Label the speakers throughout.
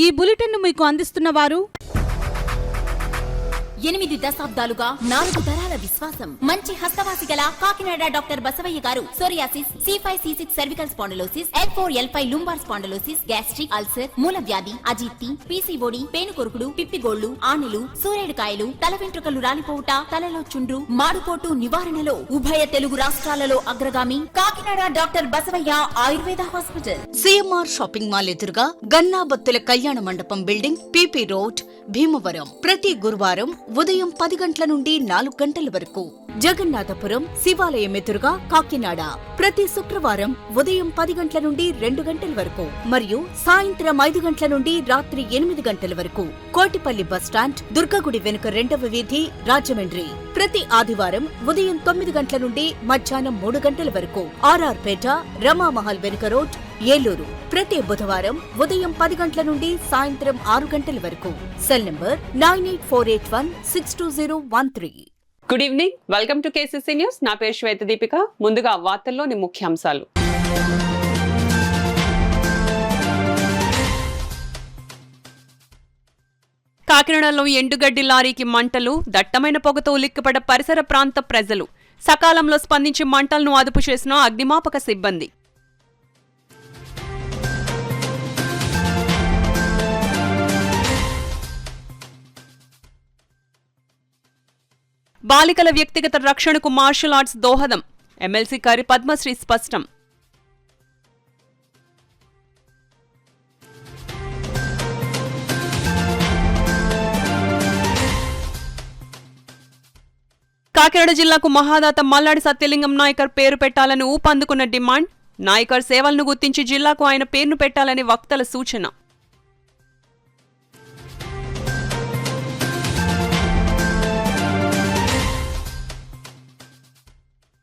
Speaker 1: ఈ బులెటిన్ మీకు అందిస్తున్న వారు
Speaker 2: 8 దశాబ్దాలుగా 4 తరాల విశ్వాసం. మంచి హస్తవాసి గల కాకినాడ డాక్టర్ బసవయ్య గారు psoriasis, C5C6 cervical spondylosis, L4L5 lumbar spondylosis, gastric ulcer, మూల వ్యాధి, అజీర్తి, పీసీఓడి, పేనుకొరుకుడు, పిప్పిగోళ్లు, ఆనెలు, సూరేడుకాయలు, తల వెంట్రుకలు రాలిపోవుట, తలలో చుండ్రు, మాడుపోటు నివారణలో ఉభయ తెలుగు రాష్ట్రాలలో అగ్రగామి Kakinada doctor Basavayya Ayurveda hospital.
Speaker 3: CMR shopping mall ఎదురుగా గన్నాబత్తుల కళ్యాణ మండపం బిల్డింగ్, పిపి రోడ్, భీమవరం. ప్రతి గురువారం ఉదయం 10 గంటల నుండి 4 గంటల వరకు. జగన్నాథపురం శివాలయం ఎదురుగా కాకినాడ ప్రతి శుక్రవారం ఉదయం 10 గంటల నుండి 2 గంటల వరకు మరియు సాయంత్రం 5 గంటల నుండి రాత్రి 8 గంటల వరకు. కోటిపల్లి బస్టాండ్, దుర్గగుడి వెనుక 2వ వీధి, రాజమండ్రి ప్రతి ఆదివారం ఉదయం 9 గంటల నుండి మధ్యాహ్నం 3 గంటల వరకు. ఆర్ఆర్ పేట, రమామహల్ వెనుక రోడ్, ఏలూరు ప్రతి బుధవారం ఉదయం 10 గంటల నుండి సాయంత్రం 6 గంటల వరకు. Cell number 9848162013.
Speaker 4: Good evening, welcome to KCC news. నా పేరు శ్వేత దీపిక. ముందుగా వార్తల్లోని ముఖ్యాంశాలు. కాకినాడలో ఎండుగడ్డి లారీకి మంటలు, దట్టమైన పొగతో ఉలిక్కిపడ్డ పరిసర ప్రాంత ప్రజలు. సకాలంలో స్పందించి మంటలను అదుపు చేసిన అగ్నిమాపక సిబ్బంది. బాలికల వ్యక్తిగత రక్షణకు మార్షల్ ఆర్ట్స్ దోహదం, ఎమ్మెల్సీ కరి పద్మశ్రీ స్పష్టం. కాకినాడ జిల్లాకు మహాదాత మల్లాడి సత్యలింగం నాయకర్ పేరు పెట్టాలని ఊపందుకున్న డిమాండ్. నాయకర్ సేవలను గుర్తించి జిల్లాకు ఆయన పేరును పెట్టాలని వక్తల సూచన.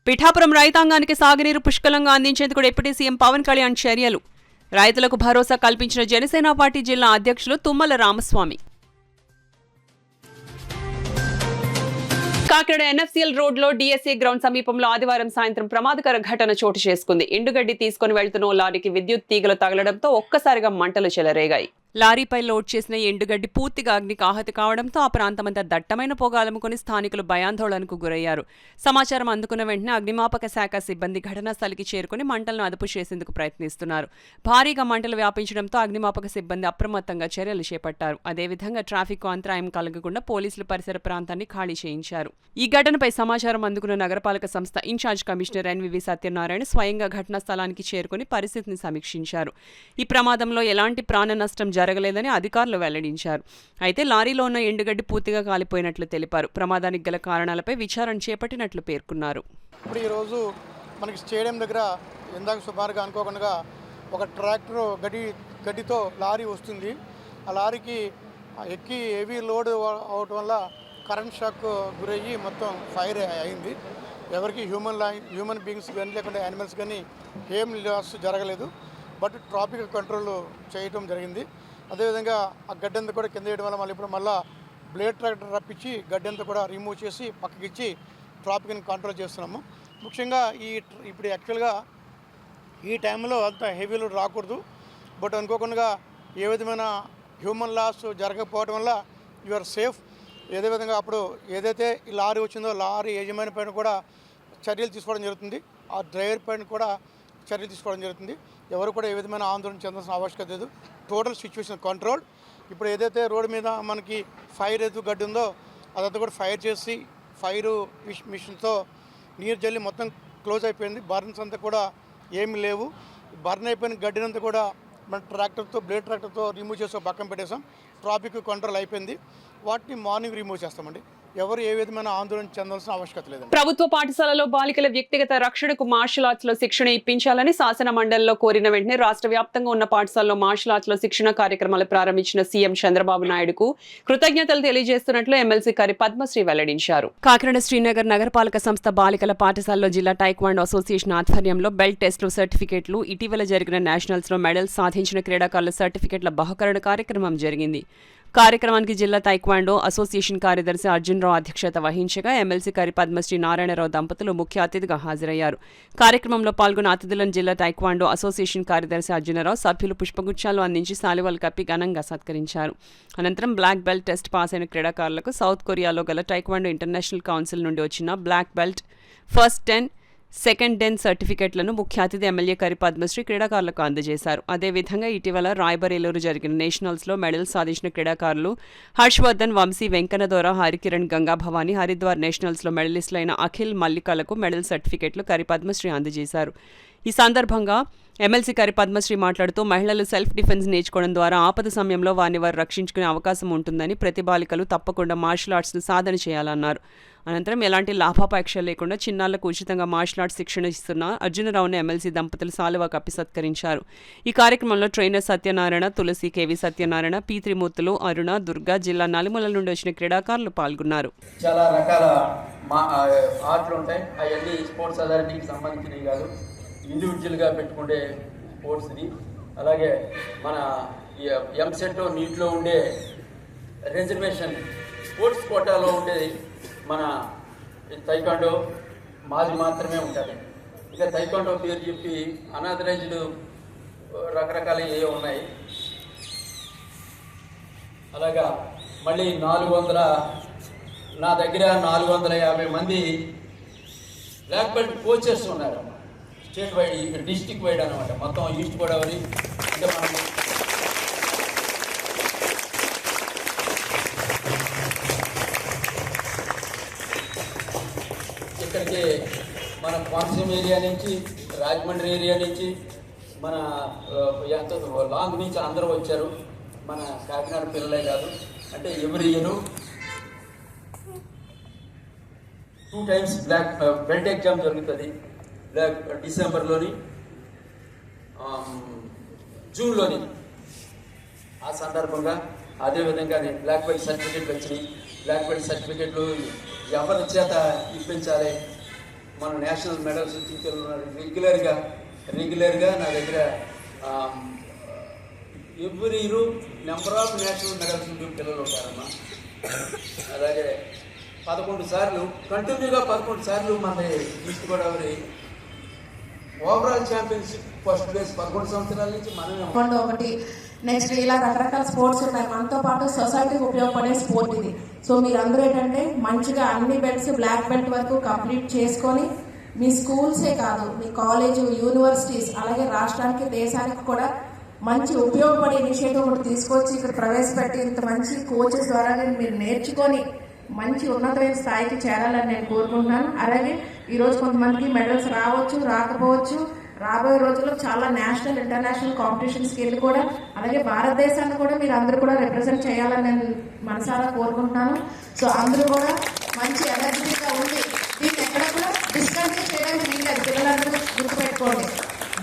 Speaker 4: పిఠాపురం రైతాంగానికి సాగునీరు పుష్కలంగా అందించేందుకు డిప్యూటీ సీఎం పవన్ కళ్యాణ్ చర్యలు. రైతులకు భరోసా కల్పించిన జనసేన పార్టీ జిల్లా అధ్యక్షులు తుమ్మల రామస్వామి. కాకినాడ ఎన్ఎఫ్సీఎల్ రోడ్లో డిఎస్ఏ గ్రౌండ్ సమీపంలో ఆదివారం సాయంత్రం ప్రమాదకర ఘటన చోటు చేసుకుంది. ఎండుగడ్డి తీసుకుని వెళ్తున్న లారీకి విద్యుత్ తీగలు తగలడంతో ఒక్కసారిగా మంటలు చెలరేగాయి. లారీపై లోడ్ చేసిన ఎండుగడ్డి పూర్తిగా అగ్నికి ఆహతి కావడంతో ఆ ప్రాంతమంతా దట్టమైన పొగ అలుముకుని స్థానికులు భయాందోళనకు గురయ్యారు. సమాచారం అందుకున్న వెంటనే అగ్నిమాపక శాఖ సిబ్బంది ఘటనా స్థలికి చేరుకుని మంటలను అదుపు చేసేందుకు ప్రయత్నిస్తున్నారు. భారీగా మంటలు వ్యాపించడంతో అగ్నిమాపక సిబ్బంది అప్రమత్తంగా చర్యలు చేపట్టారు. అదేవిధంగా ట్రాఫిక్ అంతరాయం కలగకుండా పోలీసులు పరిసర ప్రాంతాన్ని ఖాళీ చేయించారు. ఈ ఘటనపై సమాచారం అందుకున్న నగరపాలక సంస్థ ఇన్ఛార్జ్ కమిషనర్ ఎన్వివి సత్యనారాయణ స్వయంగా ఘటనా స్థలానికి చేరుకుని పరిస్థితిని సమీక్షించారు. ఈ ప్రమాదంలో ఎలాంటి ప్రాణ నష్టం జరగలేదని అధికారులు వెల్లడించారు. అయితే లారీలో ఉన్న ఎండుగడ్డి పూర్తిగా కాలిపోయినట్లు తెలిపారు. ప్రమాదానికి గల కారణాలపై విచారణ చేపట్టినట్లు పేర్కొన్నారు.
Speaker 5: ఇప్పుడు ఈరోజు మనకి స్టేడియం దగ్గర ఇందాక సుమారుగా అనుకోకుండా ఒక ట్రాక్టర్ గడ్డితో లారీ వస్తుంది. ఆ లారీకి ఎక్కి హెవీ లోడ్ అవటం వల్ల కరెంట్ షాక్ గురయ్యి మొత్తం ఫైర్ అయింది. ఎవరికి హ్యూమన్ బీయింగ్స్ కానీ లేకుండా యానిమల్స్ కానీ ఏం లాస్ జరగలేదు. బట్ ట్రాఫిక్ కంట్రోల్ చేయటం జరిగింది. అదేవిధంగా ఆ గడ్డంతా కూడా కింద వేయడం వల్ల మళ్ళీ బ్లేడ్ ట్రాక్టర్ రప్పించి గడ్డంతా కూడా రిమూవ్ చేసి పక్కకిచ్చి ట్రాఫిక్ని కంట్రోల్ చేస్తున్నాము. ముఖ్యంగా ఇప్పుడు యాక్చువల్గా ఈ టైంలో అంత హెవీ లోడ్ రాకూడదు. బట్ అనుకోకుండా ఏ విధమైన హ్యూమన్ లాస్ జరగకపోవడం వల్ల యూఆర్ సేఫ్. ఏదే విధంగా అప్పుడు ఏదైతే ఈ లారీ వచ్చిందో లారీ యజమాని పైన కూడా చర్యలు తీసుకోవడం జరుగుతుంది. ఆ డ్రైవర్ పైన కూడా చర్యలు తీసుకోవడం జరుగుతుంది. ఎవరు కూడా ఏ విధమైన ఆందోళన చెందాల్సిన ఆవశ్యకత లేదు. Total situation control. ఇప్పుడు ఏదైతే రోడ్డు మీద మనకి ఫైర్ గడ్డి ఉందో అదంతా కూడా ఫైర్ చేసి ఫైర్ మిషన్తో నీరు జల్లి మొత్తం క్లోజ్ అయిపోయింది. బర్న్స్ అంతా కూడా ఏమీ లేవు. బర్న్ అయిపోయిన గడ్డినంతా కూడా మన ట్రాక్టర్తో బ్లేడ్ ట్రాక్టర్తో రిమూవ్ చేసి పక్కన పెట్టేసాం. ట్రాఫిక్ కంట్రోల్ అయిపోయింది. వాటిని మార్నింగ్ రిమూవ్ చేస్తామండి. ఎవరు ఏ విధమైన ఆందోళన చెందాల్సిన ఆవశ్యకత లేదు.
Speaker 4: ప్రభుత్వ పాఠశాలలో బాలికల వ్యక్తిగత రక్షణకు మార్షల్ ఆర్ట్స్ లో శిక్షణ ఇప్పించాలని శాసన మండలిలో కోరిన వెంటనే రాష్ట్ర వ్యాప్తంగా ఉన్న పాఠశాలలో మార్షల్ ఆర్ట్స్ లో శిక్షణ కార్యక్రమాలు ప్రారంభించిన సీఎం చంద్రబాబు నాయుడుకు కృతజ్ఞతలు తెలియజేస్తున్నట్లు ఎమ్మెల్సీ కరి పద్మశ్రీ వెల్లడించారు. కాకినాడ శ్రీనగర్ నగరపాలక సంస్థ బాలికల పాఠశాలలో జిల్లా టైక్వాండో అసోసియేషన్ ఆధ్వర్యంలో బెల్ట్ టెస్టులు, సర్టిఫికెట్లు, ఇటీవల జరిగిన నేషనల్స్ లో మెడల్స్ సాధించిన క్రీడాకారుల సర్టిఫికెట్ల బహుకరణ కార్యక్రమం జరిగింది. కార్యక్రమానికి జిల్లా తైక్వాండో అసోసియేషన్ కార్యదర్శి అర్జున్రావు అధ్యక్షత వహించగా ఎమ్మెల్సీ కరి పద్మశ్రీ నారాయణరావు దంపతులు ముఖ్య అతిథిగా హాజరయ్యారు. కార్యక్రమంలో పాల్గొన్న అతిథులను జిల్లా తైక్వాండో అసోసియేషన్ కార్యదర్శి అర్జునరావు, సభ్యులు పుష్పగుచ్చాలు అందించి శాలువాలు కప్పి ఘనంగా సత్కరించారు. అనంతరం బ్లాక్ బెల్ట్ టెస్ట్ పాస్ అయిన క్రీడాకారులకు సౌత్ కొరియాలో గల టైక్వాండో ఇంటర్నేషనల్ కౌన్సిల్ నుండి వచ్చిన బ్లాక్ బెల్ట్ ఫస్ట్ 10, సెకండ్ 10 సర్టిఫికెట్లను ముఖ్య అతిథి ఎమ్మెల్యే కరి పద్మశ్రీ క్రీడాకారులకు అందజేశారు. అదేవిధంగా ఇటీవల రాయ్బరేలీలో జరిగిన నేషనల్స్లో మెడల్ సాధించిన క్రీడాకారులు హర్షవర్ధన్, వంశీ, వెంకన్నదోర, హరికిరణ్, గంగా భవానీ, హరిద్వార్ నేషనల్స్లో మెడలిస్టులైన అఖిల్, మల్లికలకు మెడల్ సర్టిఫికెట్లు కరి పద్మశ్రీ అందజేశారు. ఈ సందర్భంగా ఎమ్మెల్సీ కరి పద్మశ్రీ మాట్లాడుతూ మహిళలు సెల్ఫ్ డిఫెన్స్ నేర్చుకోవడం ద్వారా ఆపద సమయంలో వారిని వారు రక్షించుకునే అవకాశం ఉంటుందని, ప్రతి బాలికలు తప్పకుండా మార్షల్ ఆర్ట్స్ను సాధన చేయాలన్నారు. అనంతరం ఎలాంటి లాభాపేక్ష లేకుండా చిన్నారులకు ఉచితంగా మార్షల్ ఆర్ట్స్ శిక్షణ ఇస్తున్న అర్జునరావును ఎమ్మెల్సీ దంపతులు సాలువా కప్పి సత్కరించారు. ఈ కార్యక్రమంలో ట్రైనర్ సత్యనారాయణ, తులసి, కేవి సత్యనారాయణ, పి త్రిమూర్తులు, అరుణ, దుర్గా, జిల్లా నలుమూలల నుండి వచ్చిన క్రీడాకారులు పాల్గొన్నారు.
Speaker 6: చాలా రకాల ఆర్ట్లు ఉంటాయి. అవన్నీ స్పోర్ట్స్ అథారిటీకి సంబంధించినవి కాదు, ఇండివిజువల్గా పెట్టుకుంటే స్పోర్ట్స్ ఇది. అలాగే మన ఎంసెట్ నీటిలో ఉండే రిజర్వేషన్ స్పోర్ట్స్ కోటాలో ఉండేది మన తైక్వాండో మాది మాత్రమే ఉంటుంది. ఇక తైక్వాండో పేరు చెప్పి అనాథరైజ్డ్ రకరకాల ఏవో ఉన్నాయి. అలాగా మళ్ళీ 400 నా దగ్గర 450 మంది బ్లాక్ బెల్ట్ కోచెస్ ఉన్నారు. స్టేట్ వైడ్, డిస్టిక్ వైడ్ అనమాట. మొత్తం ఈస్ట్ గోదావరి అంటే మనం ఇక్కడికి మన కోనసీమ ఏరియా నుంచి, రాజమండ్రి ఏరియా నుంచి, మన ఎంతో లాంగ్ నుంచి అందరూ వచ్చారు. మన కాకినాడ పిల్లలే కాదు. అంటే every year 2 times black belt exam జరుగుతుంది. డిసెంబర్లోని, జూన్లోని. ఆ సందర్భంగా అదేవిధంగా బ్లాక్ బెల్ట్ సర్టిఫికెట్లు వచ్చినాయి. బ్లాక్ బెల్ట్ సర్టిఫికెట్లు ఎవరి చేత ఇప్పించాలి, మన నేషనల్ మెడల్స్ వచ్చి రెగ్యులర్గా నా దగ్గర every year number of national medals పిల్లలు ఉంటారమ్మా. అలాగే 11 సార్లు కంటిన్యూగా 11 సార్లు మన east Godavari overall championship first place 11 సంవత్సరాల నుంచి మనమే.
Speaker 7: ఒకటి నెక్స్ట్ ఇలా రకరకాల స్పోర్ట్స్ ఉన్నాయి. మనతో పాటు సొసైటీకి ఉపయోగపడే స్పోర్ట్ ఇది. సో మీరు అందరూ ఏంటంటే మంచిగా అన్ని బెల్ట్స్ బ్లాక్ బెల్ట్ వరకు కంప్లీట్ చేసుకొని మీ స్కూల్సే కాదు, మీ కాలేజ్, యూనివర్సిటీస్, అలాగే రాష్ట్రానికి, దేశానికి కూడా మంచి ఉపయోగపడే ఇనిషియేటివ్ ఒకటి తీసుకొచ్చి ఇక్కడ ప్రవేశపెట్టి ఇంత మంచి కోచెస్ ద్వారా మీరు నేర్చుకొని మంచి ఉన్నతమైన స్థాయికి చేరాలని నేను కోరుకుంటున్నాను. అలాగే ఈరోజు కొంతమందికి మెడల్స్ రావచ్చు, రాకపోవచ్చు. రాబోయే రోజుల్లో చాలా నేషనల్, ఇంటర్నేషనల్ కాంపిటీషన్స్కి వెళ్ళి కూడా, అలాగే భారతదేశాన్ని కూడా మీరు అందరూ కూడా రిప్రజెంట్ చేయాలని నేను మనసారా కోరుకుంటున్నాను. సో అందరూ కూడా మంచి ఎనర్జెటిక్గా ఉండి దీన్ని ఎక్కడ కూడా డిస్కంటిన్యూ చేయడానికి వీలేదు. పిల్లలందరూ గుర్తుపెట్టుకోండి,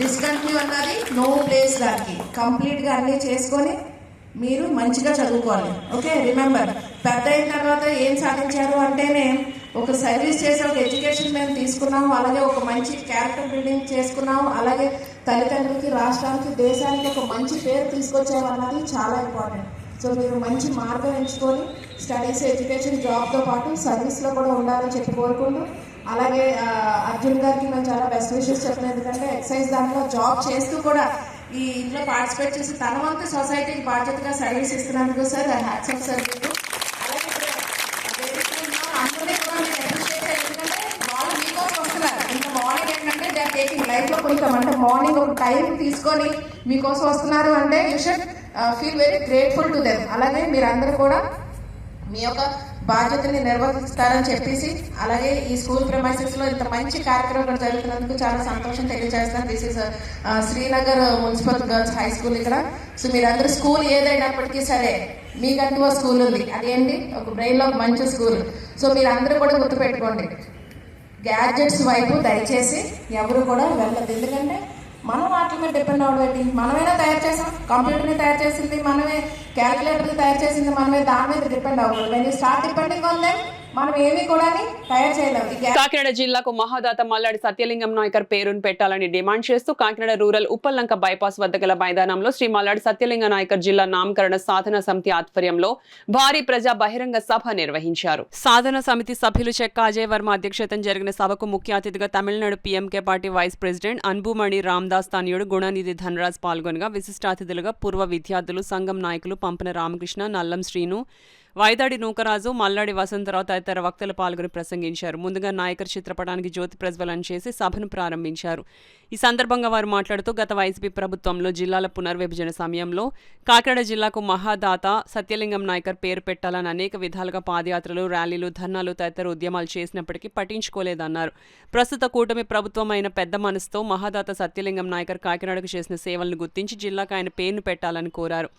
Speaker 7: డిస్కంటిన్యూ అన్నది నో ప్లేస్. దానికి కంప్లీట్గా అన్నీ చేసుకొని మీరు మంచిగా చదువుకోవాలి. ఓకే, రిమెంబర్, పెద్ద అయిన తర్వాత ఏం సాధించారు అంటేనే ఒక సర్వీస్ చేసే ఒక ఎడ్యుకేషన్ మేము తీసుకున్నాము, అలాగే ఒక మంచి క్యారెక్టర్ బిల్డింగ్ చేసుకున్నాము, అలాగే తల్లిదండ్రులకి, రాష్ట్రానికి, దేశానికి ఒక మంచి పేరు తీసుకొచ్చాము అన్నది చాలా ఇంపార్టెంట్. సో మీరు మంచి మార్గం ఎంచుకొని స్టడీస్, ఎడ్యుకేషన్, జాబ్తో పాటు సర్వీస్లో కూడా ఉండాలని చెప్పి కోరుకుంటూ, అలాగే అర్జున్ గారికి మేము చాలా బెస్ట్ విషెస్ చెప్తున్నాం. ఎందుకంటే ఎక్సైజ్ దాంట్లో జాబ్ చేస్తూ కూడా ఈ ఇంట్లో పార్టిసిపేట్ చేసి తన వంతు సొసైటీకి బాధ్యతగా సర్వీస్ ఇస్తున్నందుకు సార్ హ్యాట్స్ ఆఫ్ సార్ మీకు. అలాగే అందరినీ కూడా నేను అప్రిషియేట్ చేయాలి. ఎందుకంటే వాళ్ళు మీకోసం వస్తున్నారు. ఇంకా మార్నింగ్ ఏంటంటే దే ఆర్ టేకింగ్ లైఫ్లో కొంచెం అంటే మార్నింగ్ ఒక టైం తీసుకొని మీకోసం వస్తున్నారు అంటే you should feel very grateful to them. అలాగే మీరందరూ కూడా మీ యొక్క బాధ్యతని నిర్వర్తిస్తారని చెప్పేసి, అలాగే ఈ స్కూల్ ప్రెమైసెస్లో ఇంత మంచి కార్యక్రమం జరుగుతున్నందుకు చాలా సంతోషం తెలియజేస్తాను. This is Srinagar municipal girls high school ఇక్కడ. సో మీరందరూ స్కూల్ ఏదైనప్పటికీ సరే మీకంటూ ఒక స్కూల్ ఉంది, అదేంటి ఒక బ్రెయిన్లో మంచి స్కూల్. సో మీరందరూ కూడా గుర్తుపెట్టుకోండి, గ్యాడ్జెట్స్ వైపు దయచేసి ఎవరు కూడా వెళ్ళదు. ఎందుకంటే మనం వాటి మీద డిపెండ్ అవ్వడం, మనమైనా తయారు చేసాం, కంప్యూటర్ని తయారు చేసింది మనమే, క్యాలిక్యులేటర్ని తయారు చేసింది మనమే, దాని మీద డిపెండ్ అవ్వకూడదు. When you start depending on them మనం ఏమి కూడా తయారు చేయలేము.
Speaker 4: కాకినాడ జిల్లాకు మహాదాత మల్లాడి సత్యలింగం నాయకర్ పేరును పెట్టాలని డిమాండ్ చేస్తూ కాకినాడ రూరల్ ఉప్పల్లంక బైపాస్ వద్ద గల మైదానంలో శ్రీ మల్లాడి సత్యలింగ నాయకర్ జిల్లా నామకరణ సాధన సమితి ఆధ్వర్యంలో భారీ ప్రజా బహిరంగ సభ నిర్వహించారు. సాధన సమితి సభ్యులు చెక్క అజయ్ వర్మ అధ్యక్షతన జరిగిన సభకు ముఖ్య అతిథిగా Tamil Nadu PMK party vice president Anbumani Ramdas తనయుడు గుణనిధి ధనరాజ్ పాల్గొనగా విశిష్ట అతిథులుగా పూర్వ విద్యార్థులు సంఘం నాయకులు పంపన రామకృష్ణ, నల్లం శ్రీను, వైదాడి నూకరాజు, మల్లాడి వసంతరావు తదితర వక్తలు పాల్గొని ప్రసంగించారు. ముందుగా నాయకర్ చిత్రపటానికి జ్యోతి ప్రజ్వలన చేసి సభను ప్రారంభించారు. ఈ సందర్భంగా వారు మాట్లాడుతూ గత వైసీపీ ప్రభుత్వంలో జిల్లాల పునర్విభజన సమయంలో కాకినాడ జిల్లాకు మహాదాత సత్యలింగం నాయకర్ పేరు పెట్టాలని అనేక విధాలుగా పాదయాత్రలు, ర్యాలీలు, ధర్నాలు తదితర ఉద్యమాలు చేసినప్పటికీ పట్టించుకోలేదన్నారు. ప్రస్తుత కూటమి ప్రభుత్వం అయిన పెద్ద మనసుతో మహాదాత సత్యలింగం నాయకర్ కాకినాడకు చేసిన సేవలను గుర్తించి జిల్లాకు ఆయన పేరును పెట్టాలని కోరారు.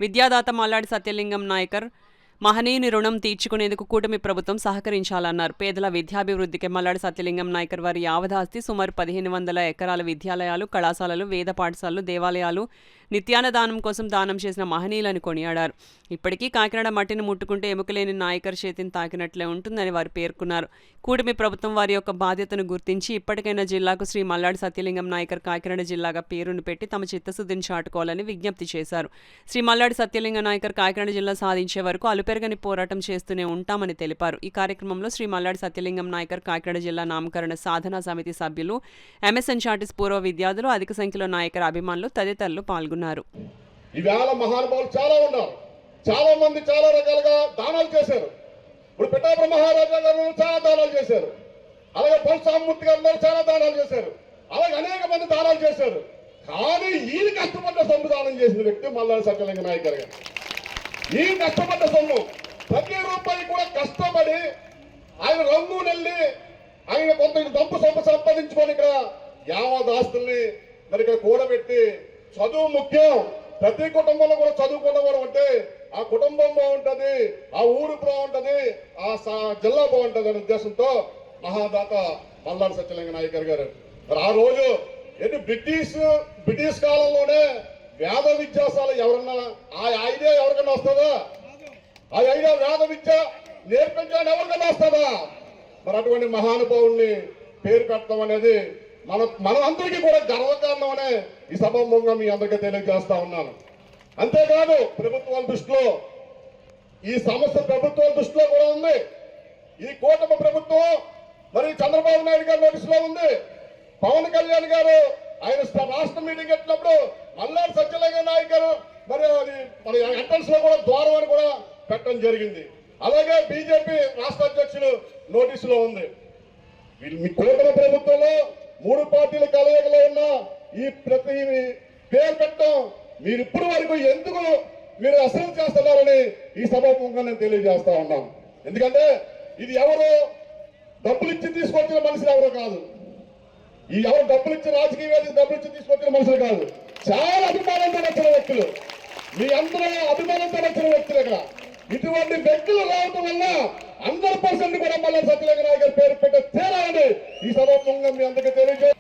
Speaker 4: విద్యాదాత మల్లాడి సత్యలింగం నాయకర్ మహనీయుని రుణం తీర్చుకునేందుకు కూటమి ప్రభుత్వం సహకరించాలన్నారు. పేదల విద్యాభివృద్ధికి మల్లాడి సత్యలింగం నాయకర్ వారి యావదాస్తి సుమారు 1500 ఎకరాల విద్యాలయాలు, కళాశాలలు, వేద పాఠశాలలు, దేవాలయాలు, నిత్యాన్నదానం కోసం దానం చేసిన మహనీయులని కొనియాడారు. ఇప్పటికీ కాకినాడ మట్టిని ముట్టుకుంటే ఎముకలేని నాయకర్ చేతిని తాకినట్లే ఉంటుందని వారు పేర్కొన్నారు. కూటమి ప్రభుత్వం వారి యొక్క బాధ్యతను గుర్తించి ఇప్పటికైనా జిల్లాకు శ్రీ మల్లాడి సత్యలింగం నాయకర్ కాకినాడ జిల్లాగా పేరును పెట్టి తమ చిత్తశుద్ధిని చాటుకోవాలని విజ్ఞప్తి చేశారు. శ్రీ మల్లాడి సత్యలింగ నాయకర్ కాకినాడ జిల్లా సాధించే వరకు అలుపెరగని పోరాటం చేస్తూనే ఉంటామని తెలిపారు. ఈ కార్యక్రమంలో శ్రీ మల్లాడి సత్యలింగం నాయకర్ కాకినాడ జిల్లా నామకరణ సాధనా సమితి సభ్యులు, ఎంఎస్ఎన్ చార్టీస్ పూర్వ విద్యార్థులు, అధిక సంఖ్యలో నాయకర్ అభిమానులు తదితరులు పాల్గొన్నారు.
Speaker 8: ఈవేళ మహానుభావులు చాలా ఉన్నారు. చాలా మంది చాలా రకాలుగా దానాలు చేశారు. ఇప్పుడు పిఠాపురం మహారాజా గారు చాలా దానాలు చేశారు. అలాగే పరశురామూర్తి గారు చాలా దానాలు చేశారు. అలాగే అనేక మంది దానాలు చేశారు. కానీ ఈయన కష్టపడ్డ సొమ్ము దానం చేసిన వ్యక్తి మల్లాడి సత్యలింగ నాయకర్ గారు. ఈ కష్టపడ్డ సొమ్ము ప్రతి రూపాయి కూడా కష్టపడి ఆయన రంగు నెల్లి ఆయన కొంత డబ్బు సొమ్ము సంపాదించుకొని ఇక్కడ యావదాస్తుల్ని మరి ఇక్కడ కూడబెట్టి చదువు ముఖ్యం, ప్రతి కుటుంబంలో కూడా చదువుకున్నవారు ఉంటే ఆ కుటుంబం బాగుంటది, ఆ ఊరు బాగుంటది, ఆ జిల్లా బాగుంటది అనే ఉద్దేశంతో మహాదాత మల్లాడి సత్యలింగ నాయకర్ గారు మరి ఆ రోజు ఏంటి బ్రిటిష్ కాలంలోనే వేద విద్యాశాల ఎవరన్నా ఆ ఐడియా ఎవరికన్నా వస్తుందా? ఆ ఐడియా వేద విద్య నేర్పించాలని ఎవరికన్నా వస్తుందా? మరి అటువంటి మహానుభావుల్ని పేరు పెట్టడం అనేది మన అందరికీ కూడా గర్వకారణం అనే ఈ సభాముఖంగా మీ అందరికీ తెలియజేస్తా ఉన్నాను. అంతేకాదు ప్రభుత్వాల దృష్టిలో ఈ సమస్య ప్రభుత్వాల దృష్టిలో కూడా ఉంది. ఈ కూటమి ప్రభుత్వం మరి చంద్రబాబు నాయుడు గారి నోటీసులో ఉంది. పవన్ కళ్యాణ్ గారు ఆయన రాష్ట్ర మీటింగ్ పెట్టినప్పుడు మల్లాడి సత్యలింగ నాయకర్ మరి అది మరి ఎంట్రన్స్ లో కూడా ద్వారం అని కూడా పెట్టడం జరిగింది. అలాగే బీజేపీ రాష్ట్ర అధ్యక్షులు నోటీసులో ఉంది. మీ కూటమి ప్రభుత్వంలో 3 పార్టీల కలయికలో ఉన్న ఈ ప్రతి పేరు పెట్టడం మీరు ఇప్పటి వరకు ఎందుకు మీరు అసలు చేస్తున్నారని ఈ సభాముఖంగా నేను తెలియజేస్తా ఉన్నాను. ఎందుకంటే ఇది ఎవరు డబ్బులు ఇచ్చి తీసుకొచ్చిన మనుషులు ఎవరో కాదు. ఈ ఎవరు డబ్బులు ఇచ్చి రాజకీయ వేదిక డబ్బులు ఇచ్చి తీసుకొచ్చిన మనుషులు కాదు. చాలా అభిమానంతో వచ్చిన వ్యక్తులు, మీ అందరూ అభిమానంతో వచ్చిన వ్యక్తులు. ఇక్కడ ఇటువంటి వ్యక్తులు రావడం వల్ల 100% కూడా మల్లాడి సత్యలింగ నాయకర్ పేరు పెట్టే తేరాలని ఈ సభాముఖంగా మీ అందరికీ తెలియజే.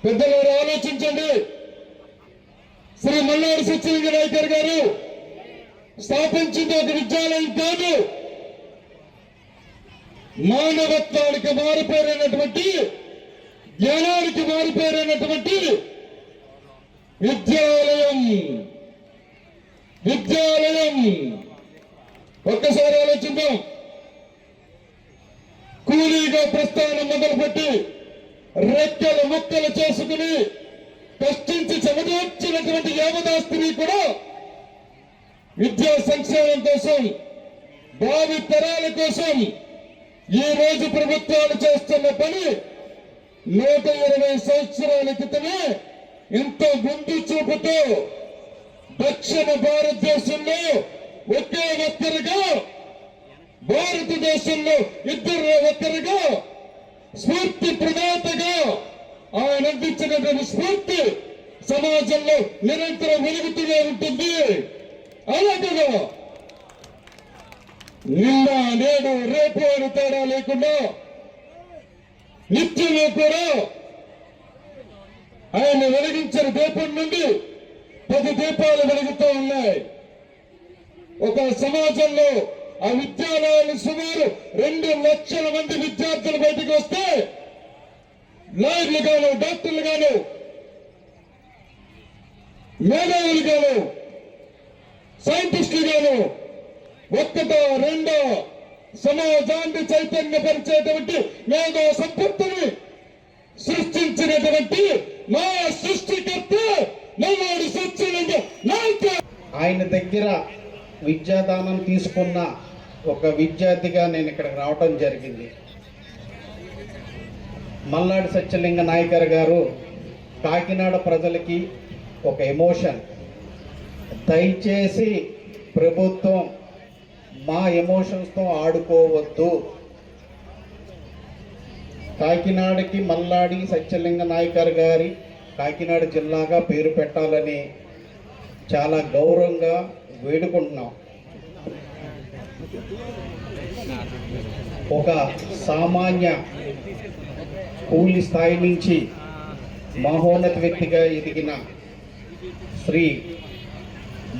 Speaker 8: పెద్దలు ఆలోచించండి. శ్రీ మల్లాడి సత్యలింగ నాయకర్ గారు స్థాపించింది ఒక విద్యాలయం కాదు, మానవత్వానికి మారిపోయినటువంటి, జ్ఞానానికి మారిపోయినటువంటి విద్యాలయం. ఒక్కసారి ఆలోచిద్దాం. కూలీగా ప్రస్థానం మొదలుపెట్టి రెక్కలు ముక్కలు చేసుకుని కష్టించి చెమటొచ్చినటువంటి యావదాస్తిని కూడా విద్యా సంక్షేమం కోసం, భావి తరాల కోసం ఈ రోజు ప్రభుత్వాలు చేస్తున్న పని 120 సంవత్సరాల క్రితమే ఎంతో ముందు చూపుతూ దక్షిణ భారతదేశంలో ఒకే ఒక్కరుగా, భారతదేశంలో 2 ఒక్కరుగా స్ఫూర్తి ప్రదాతగా ఆయన అందించినటువంటి స్ఫూర్తి సమాజంలో నిరంతరం వెలుగుతూనే ఉంటుంది. అలాగే నిన్న నేడు రేపు అని తేడా లేకుండా నిత్యము కూడా ఆయన వెలిగించిన దీపం నుండి 10 దీపాలు వెలుగుతూ ఉన్నాయి. ఒక సమాజంలో ఆ విద్యాలయాలు సుమారు 2 లక్షల మంది విద్యార్థులు బయటకు వస్తే లాయర్లు గాను, డాక్టర్లు గాను, మేధావులు గాను, సైంటిస్టులు గాను ఒక్కటో రెండో సమాజాన్ని చైతన్యపరిచేటువంటి మేధో సంపత్తిని సృష్టించినటువంటి మా సృష్టికర్త మల్లాడి సత్యలింగ నాయక.
Speaker 9: ఆయన దగ్గర విద్యాదానం తీసుకున్న ఒక విద్యార్థిగా నేను ఇక్కడికి రావటం జరిగింది. మల్లాడి సత్యలింగ నాయకర్ గారు కాకినాడ ప్రజలకి ఒక ఎమోషన్. దయచేసి ప్రభుత్వం మా ఎమోషన్స్తో ఆడుకోవద్దు. కాకినాడకి మల్లాడి సత్యలింగ నాయకర్ గారి కాకినాడ జిల్లాగా పేరు పెట్టాలని చాలా గౌరవంగా వేడుకుంటున్నాం. ఒక సామాన్య కూలి స్థాయి నుంచి మహోన్నత వ్యక్తిగా ఎదిగిన శ్రీ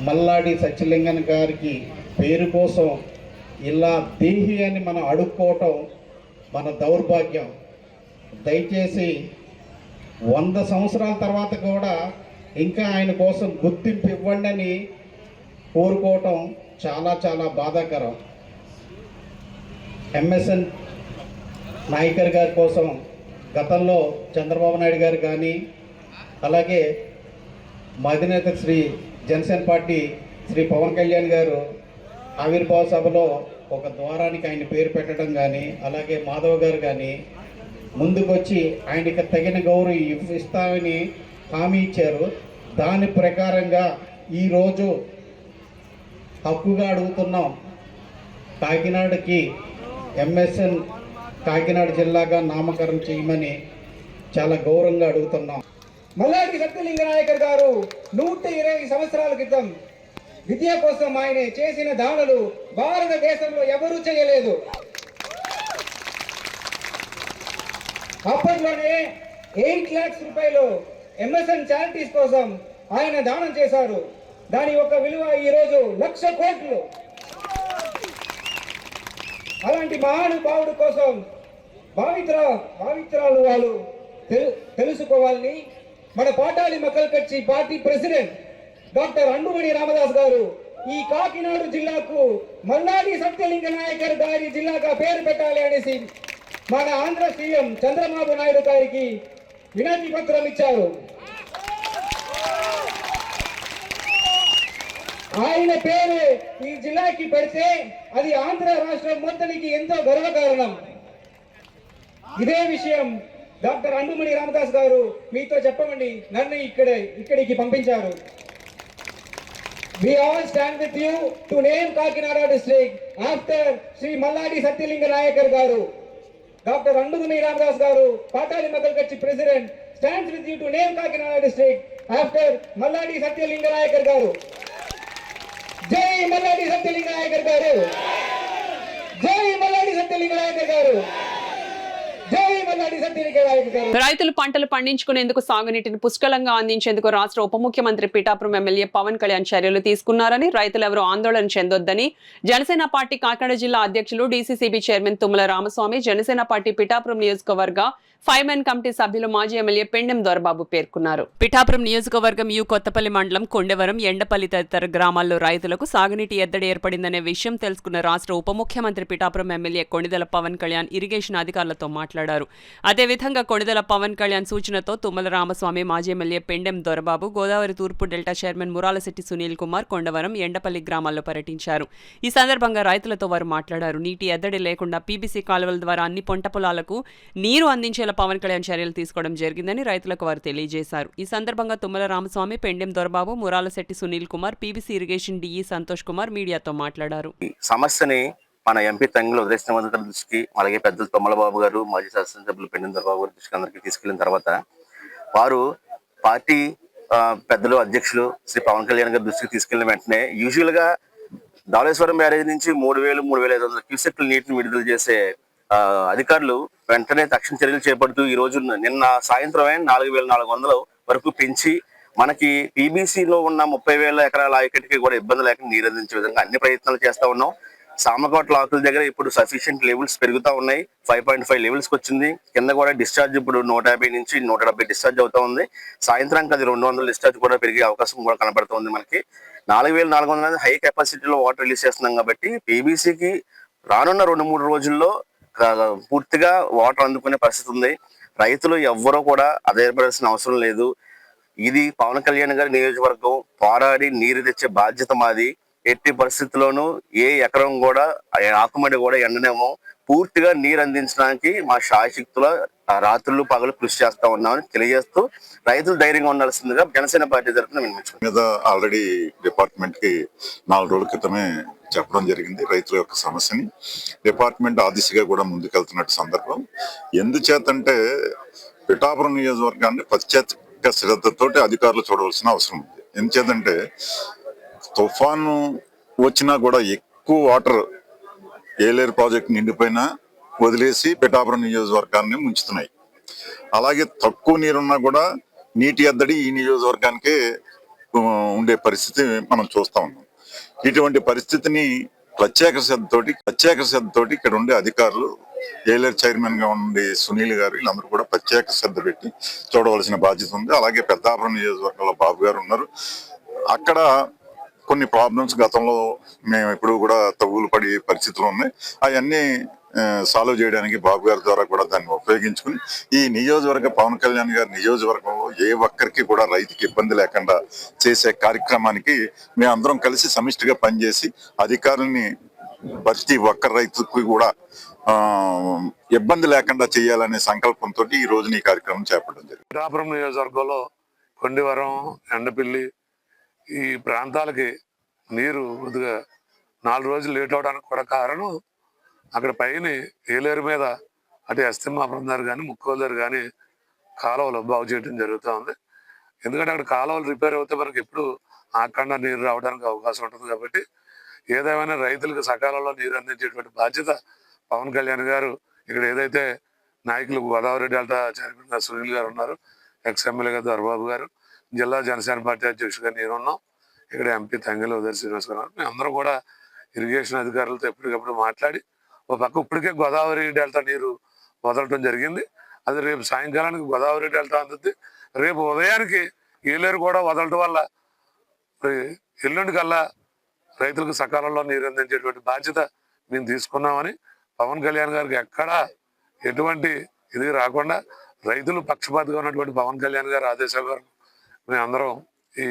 Speaker 9: మల్లాడి సత్యలింగన్ గారికి పేరు కోసం ఇలా దేహి అని మనం అడుక్కోవటం మన దౌర్భాగ్యం. దయచేసి 100 సంవత్సరాల తర్వాత కూడా ఇంకా ఆయన కోసం గుర్తింపు ఇవ్వండి అని కోరుకోవటం చాలా చాలా బాధాకరం. ఎంఎస్ఎన్ నాయకర్ గారి కోసం గతంలో చంద్రబాబు నాయుడు గారు కానీ, అలాగే మా అధినేత శ్రీ జనసేన పార్టీ శ్రీ పవన్ కళ్యాణ్ గారు ఆవిర్భావ సభలో ఒక ద్వారానికి ఆయన పేరు పెట్టడం కానీ, అలాగే మాధవ్ గారు కానీ ముందుకొచ్చి ఆయనకి తగిన గౌరవం ఇస్తామని హామీ ఇచ్చారు. దాని ప్రకారంగా ఈరోజు హక్కుగా అడుగుతున్నాం, కాకినాడకి ఎంఎస్ఎన్ కాకినాడ జిల్లాగా నామకరణం చేయమని చాలా గౌరవంగా అడుగుతున్నాం.
Speaker 10: మల్లాడి సత్యలింగ నాయకర్ గారు 120 సంవత్సరాల క్రితం విద్య కోసం ఆయన చేసిన దాడులు భారతదేశంలో ఎవరూ చేయలేదు. అప్పట్లోనే 8 లక్షల రూపాయలు ఎంఎస్ఎన్ చారిటీస్ కోసం ఆయన దానం చేశారు. దాని యొక్క విలువ ఈరోజు 1,00,000 కోట్లు. అలాంటి మహానుభావుడు కోసం భావిత్రాలు వాళ్ళు తెలుసుకోవాలని మన పాటాళి మక్కల్ కచ్చి పార్టీ ప్రెసిడెంట్ డాక్టర్ అండుమణి రామదాస్ గారు ఈ కాకినాడ జిల్లాకు మల్లాడి సత్యలింగ నాయకర్ గారి జిల్లాగా పేరు పెట్టాలి అనేసి మన ఆంధ్ర సీఎం చంద్రబాబు నాయుడు గారికి వినతి పత్రం ఇచ్చారు. ఆయన పేరు ఈ జిల్లాకి పెడితే అది ఆంధ్ర రాష్ట్రం మొత్తానికి ఎంతో గర్వకారణం. ఇదే విషయం డాక్టర్ అండుమణి రామదాస్ గారు మీతో చెప్పమని నన్ను ఇక్కడికి పంపించారు. We all stand with you to name Kakinada district after Sri Malladi Satylinga Nayakar garu. Dr. Andumani Ramdas garu, Patali Makalkachi president, stands with you to name Kakinada district after Malladi Satylinga Nayakar garu. Jai Malladi Satylinga Nayakar garu. Jai Malladi Satylinga Nayakar garu.
Speaker 4: రైతులు పంటలు పండించుకునేందుకు సాగునీటిని పుష్కలంగా అందించేందుకు రాష్ట్ర ఉప ముఖ్యమంత్రి Pithapuram MLA Pawan Kalyan చర్యలు తీసుకున్నారని, రైతులు ఎవరూ ఆందోళన చెందొద్దని జనసేన పార్టీ కాకినాడ జిల్లా అధ్యక్షులు DCCB chairman Tummala Ramaswamy, Janasena party Pithapuram నియోజకవర్గ 5 మెన్ కమిటీ సభ్యులు మాజీ ఎమ్మెల్యే పెండెం దొరబాబు పేర్కొన్నారు. పిఠాపురం నియోజకవర్గం యు కొత్తపల్లి మండలం కొండవరం, ఎండపల్లి తదితర గ్రామాల్లో రైతులకు సాగునీటి ఎద్దడి ఏర్పడిందనే విషయం తెలుసుకున్న రాష్ట్ర ఉప ముఖ్యమంత్రి పిఠాపురం ఎమ్మెల్యే కొణిదెల పవన్ కళ్యాణ్ ఇరిగేషన్ అధికారులతో మాట్లాడారు. అదేవిధంగా కొణిదెల పవన్ కళ్యాణ్ సూచనతో తుమ్మల రామస్వామి, మాజీ ఎమ్మెల్యే పెండెం దొరబాబు గోదావరి తూర్పు డెల్టా చైర్మన్ మురాలశెట్టి సునీల్ కుమార్ కొండవరం, ఎండపల్లి గ్రామాల్లో పర్యటించారు. ఈ సందర్భంగా రైతులతో వారు మాట్లాడారు. నీటి ఎద్దడి లేకుండా పీబీసీ కాలువల ద్వారా అన్ని పంట పొలాలకు నీరు అందించేలా పవన్ కళ్యాణ్ చర్యలు తీసుకోవడం జరిగిందని రైతులకు వారు తెలియజేశారు. ఈ సందర్భంగా Tummala Ramaswamy, Pendem Dorababu, Muralasetti Sunil Kumar, PBC irrigation DE Santosh Kumar మీడియాతో మాట్లాడారు.
Speaker 11: సమస్యని మన ఎంపీ తంగిలో ఉదయశ్రీ దృష్టికి, అలాగే పెద్దలు తుమ్మలబాబు గారు, మాజీ శాసనసభ్యులు పెండెం దొరబాబు గారి దృష్టికి అందరికీ తీసుకెళ్లిన తర్వాత వారు పార్టీ పెద్దలు అధ్యక్షులు శ్రీ పవన్ కళ్యాణ్ గారి దృష్టికి తీసుకెళ్లిన వెంటనే యూజువల్ గా ధవళేశ్వరం బ్యారేజ్ నుంచి 3,000-3,500 క్యూసెక్ల నీటిని విడుదల చేసే అధికారులు వెంటనే తక్షణ చర్యలు చేపడుతూ ఈ రోజు నిన్న సాయంత్రమే 4,400 వరకు పెంచి మనకి పీబీసీలో ఉన్న 30,000 ఎకరాల ఆయకట్టుకి కూడా ఇబ్బంది లేకుండా నీరు అందించే విధంగా అన్ని ప్రయత్నాలు చేస్తా ఉన్నాం. సామకోట్ల ఆకుల దగ్గర ఇప్పుడు సఫిషియెంట్ లెవెల్స్ పెరుగుతూ ఉన్నాయి. 5.5 లెవెల్స్కి వచ్చింది. కింద కూడా డిశ్చార్జ్ ఇప్పుడు 150 నుంచి 170 డిశ్చార్జ్ అవుతా ఉంది. సాయంత్రానికి అది 200 డిశ్చార్జ్ కూడా పెరిగే అవకాశం కూడా కనబడుతుంది. మనకి 4400 హై కెపాసిటీలో వాటర్ రిలీజ్ చేస్తున్నాం కాబట్టి పీబీసీకి రానున్న 2-3 రోజుల్లో పూర్తిగా వాటర్ అందుకునే పరిస్థితి ఉంది. రైతులు ఎవ్వరూ కూడా అధైర్యపడాల్సిన అవసరం లేదు. ఇది పవన్ కళ్యాణ్ గారి నియోజకవర్గం, పోరాడి నీరు తెచ్చే బాధ్యత మాది. ఎట్టి పరిస్థితుల్లోనూ ఏ ఎకరం కూడా ఆకుమడి కూడా ఎండనేమో. పూర్తిగా నీరు అందించడానికి మా శాయశక్తుల రాత్రులు పగలు కృషి చేస్తా ఉన్నామని తెలియజేస్తూ రైతులు ధైర్యంగా ఉండాల్సిందిగా జనసేన పార్టీ తరఫున వినిపించుకున్నాం.
Speaker 12: మీద ఆల్రెడీ డిపార్ట్మెంట్ కి 4 రోజుల క్రితమే చెప్పడం జరిగింది రైతుల యొక్క సమస్యని. డిపార్ట్మెంట్ ఆ దిశగా కూడా ముందుకెళ్తున్నట్టు సందర్భం. ఎందుచేతంటే పిఠాపురం నియోజకవర్గాన్ని ప్రత్యేక శ్రద్ధతోటి అధికారులు చూడవలసిన అవసరం ఉంది. ఎందుచేతంటే తుఫాను వచ్చినా కూడా ఎక్కువ వాటర్ ఏలేరు ప్రాజెక్ట్ నిండిపోయినా వదిలేసి పిఠాపురం నియోజకవర్గాన్ని ముంచుతున్నాయి. అలాగే తక్కువ నీరున్నా కూడా నీటి ఎద్దడి ఈ నియోజకవర్గానికే ఉండే పరిస్థితి మనం చూస్తా ఉన్నాం. ఇటువంటి పరిస్థితిని ప్రత్యేక శ్రద్ధతోటి ఇక్కడ ఉండే అధికారులు, ఏలేరు చైర్మన్ గా ఉండే సునీల్ గారు, వీళ్ళందరూ కూడా ప్రత్యేక శ్రద్ధ పెట్టి చూడవలసిన బాధ్యత ఉంది. అలాగే పెద్దాపురం నియోజకవర్గంలో బాబు గారు ఉన్నారు. అక్కడ కొన్ని ప్రాబ్లమ్స్ గతంలో మేము ఇప్పుడు కూడా తగులు పడే పరిస్థితులు ఉన్నాయి. అవన్నీ సాల్వ్ చేయడానికి బాబు గారి ద్వారా కూడా దాన్ని ఉపయోగించుకుని ఈ నియోజకవర్గ పవన్ కళ్యాణ్ గారి నియోజకవర్గంలో ఏ ఒక్కరికి కూడా రైతుకి ఇబ్బంది లేకుండా చేసే కార్యక్రమానికి మేమందరం కలిసి సమిష్టిగా పనిచేసి అధికారుల్ని ప్రతి ఒక్క రైతుకి కూడా ఇబ్బంది లేకుండా చేయాలనే సంకల్పంతో ఈ రోజున ఈ కార్యక్రమం చేపట్టడం జరిగింది.
Speaker 13: పిఠాపురం నియోజకవర్గంలో కొండివరం, ఎండపిల్లి ఈ ప్రాంతాలకి నీరు కొద్దిగా 4 రోజులు లేట్ అవడానికి కూడా కారణం అక్కడ పైన ఏలేరు మీద అటు ఎస్తిమ్మాపురం దగ్గర కానీ ముక్కోలు దగ్గర కానీ కాలువలు బాగు చేయడం జరుగుతూ ఉంది. ఎందుకంటే అక్కడ కాలువలు రిపేర్ అవుతే మనకి ఎప్పుడు ఆకుండా నీరు రావడానికి అవకాశం ఉంటుంది. కాబట్టి ఏదేమైనా రైతులకు సకాలంలో నీరు అందించేటువంటి బాధ్యత పవన్ కళ్యాణ్ గారు, ఇక్కడ ఏదైతే నాయకులు గోదావరి డెల్టా చైర్మన్ గారు సునీల్ గారు ఉన్నారు, ఎక్స్ఎమ్మెల్యే గారు దొరబాబు గారు, జిల్లా జనసేన పార్టీ అధ్యక్షుడిగా నేను ఉన్నాం, ఇక్కడ ఎంపీ తంగెల ఉదయ్ శ్రీనివాస్ గారు, మేము అందరూ కూడా ఇరిగేషన్ అధికారులతో ఎప్పటికప్పుడు మాట్లాడి ఒక పక్క ఇప్పటికే గోదావరి డెల్టా నీరు వదలటం జరిగింది. అది రేపు సాయంకాలానికి గోదావరి డెల్టా అందుద్ది. రేపు ఉదయానికి ఏలేరు కూడా వదలటం వల్ల ఎల్లుండి కల్లా రైతులకు సకాలంలో నీరు అందించేటువంటి బాధ్యత మేము తీసుకున్నామని పవన్ కళ్యాణ్ గారికి ఎక్కడా ఎటువంటి ఇది రాకుండా రైతులు పక్షపాతిగా ఉన్నటువంటి పవన్ కళ్యాణ్ గారి ఆదేశాల మేము అందరం ఈ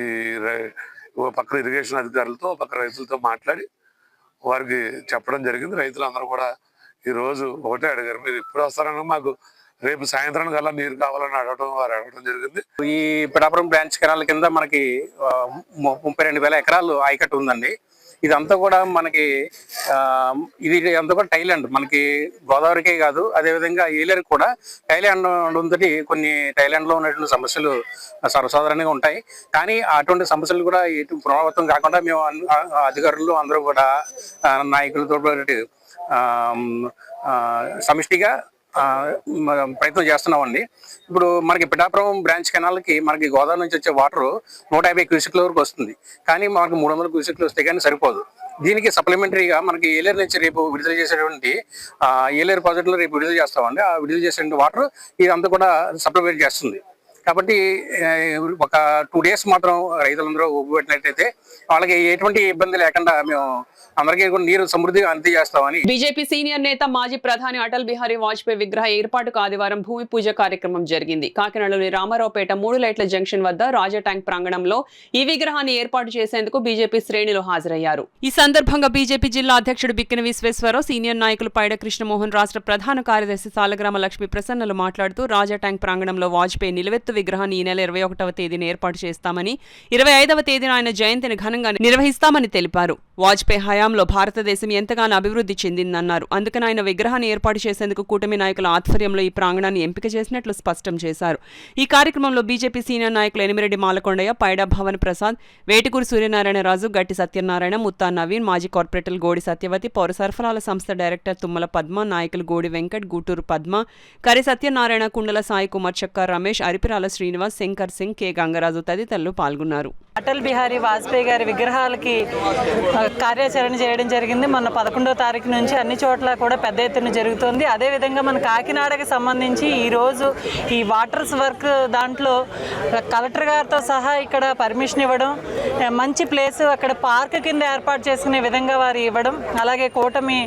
Speaker 13: పక్క ఇరిగేషన్ అధికారులతో పక్క రైతులతో మాట్లాడి వారికి చెప్పడం జరిగింది. రైతులు అందరూ కూడా ఈరోజు ఒకటే అడిగారు, మీరు ఇప్పుడు వస్తారని మాకు రేపు సాయంత్రం కల్లా నీరు కావాలని వారు అడగడం జరిగింది.
Speaker 14: ఈ పిఠాపురం బ్రాంచ్ కెనాల్ కింద మనకి 32,000 ఎకరాలు ఆయకట్టు ఉందండి. ఇదంతా కూడా మనకి ఇది అంతా కూడా టైలాండ్, మనకి గోదావరికే కాదు అదేవిధంగా ఏలేరు కూడా టైలాండ్ ఉందని కొన్ని టైలాండ్లో ఉన్నటువంటి సమస్యలు సర్వసాధారణంగా ఉంటాయి. కానీ అటువంటి సమస్యలు కూడా ఎటు పునరావృతం కాకుండా మేము అధికారులు అందరూ కూడా నాయకులతో సమిష్టిగా ప్రయత్నం చేస్తున్నామండి. ఇప్పుడు మనకి పిఠాపురం బ్రాంచ్ కెనాల్కి మనకి గోదావరి నుంచి వచ్చే వాటర్ 150 క్యూసెక్ల వరకు వస్తుంది. కానీ మనకు 300 క్యూసెక్లు వస్తే కానీ సరిపోదు. దీనికి సప్లిమెంటరీగా మనకి ఏలేరు నుంచి రేపు విడుదల చేసేటువంటి ఏలేరు ప్రాజెక్టులో రేపు విడుదల చేస్తామండి. ఆ విడుదల చేసే వాటర్ ఇదంతా కూడా సప్లిమెంట్ చేస్తుంది. కాబట్టి ఒక 2 డేస్ మాత్రం రైతులందరూ ఒప్పుపెట్టినట్టయితే వాళ్ళకి ఎటువంటి ఇబ్బంది లేకుండా మేము అందరికీ కూడా నీరు సమృద్ధిగా అందజేస్తామని.
Speaker 4: బీజేపీ సీనియర్ నేత మాజీ ప్రధాని అటల్ బిహారీ వాజ్పేయి విగ్రహ ఏర్పాటుకు ఆదివారం భూమి పూజ కార్యక్రమం జరిగింది. కాకినాడలోని రామారావుపేట 3 లైట్ల జంక్షన్ వద్ద రాజా ట్యాంక్ ప్రాంగణంలో ఈ విగ్రహాన్ని ఏర్పాటు చేసేందుకు బీజేపీ శ్రేణులు హాజరయ్యారు. ఈ సందర్భంగా బీజేపీ జిల్లా అధ్యక్షుడు బిక్కిన విశ్వేశ్వరరావు, సీనియర్ నాయకులు పైడ కృష్ణమోహన్, రాష్ట్ర ప్రధాన కార్యదర్శి సాలగ్రామ లక్ష్మీ ప్రసన్నలు మాట్లాడుతూ రాజా ట్యాంక్ ప్రాంగణంలో వాజ్పేయి నిలువెత్తు విగ్రహాన్ని ఈ నెల 21వ తేదీన ఏర్పాటు చేస్తామని, 25వ తేదీన ఆయన జయంతిని ఘనంగా నిర్వహిస్తామని తెలిపారు. వాజ్పేయి హయాంలో భారతదేశం ఎంతగానో అభివృద్ధి చెందిందన్నారు. అందుకని ఆయన విగ్రహాన్ని ఏర్పాటు చేసేందుకు కూటమి నాయకుల ఆధ్వర్యంలో ఈ ప్రాంగణాన్ని ఎంపిక చేసినట్లు స్పష్టం చేశారు. ఈ కార్యక్రమంలో బీజేపీ సీనియర్ నాయకులు ఎనిమిరెడ్డి మాలకొండయ్య, పైడా భవన్ ప్రసాద్, వేటుకూరి సూర్యనారాయణరాజు, గట్టి సత్యనారాయణ, ముత్తా నవీన్, మాజీ కార్పొరేటర్లు గోడి సత్యవతి, పౌర సరఫరాల సంస్థ డైరెక్టర్ తుమ్మల పద్మ, నాయకులు గోడి వెంకట్, గూటూరు పద్మ, కరి సత్యనారాయణ, కుండల సాయి కుమార్, చక్క రమేష్, అరిపిరాల శ్రీనివాస్, శంకర్ సింగ్, కె గంగరాజు తదితరులు పాల్గొన్నారు.
Speaker 15: అటల్ బిహారీ వాజ్పేయి గారి విగ్రహాలకి కార్యాచరణ చేయడం జరిగింది. మొన్న 11వ తారీఖు నుంచి అన్ని చోట్ల కూడా పెద్ద ఎత్తున జరుగుతుంది. అదేవిధంగా మన కాకినాడకి సంబంధించి ఈరోజు ఈ వాటర్స్ వర్క్ దాంట్లో కలెక్టర్ గారితో సహా ఇక్కడ పర్మిషన్ ఇవ్వడం, మంచి ప్లేస్ అక్కడ పార్క్ కింద ఏర్పాటు చేసుకునే విధంగా వారు ఇవ్వడం, అలాగే కూటమి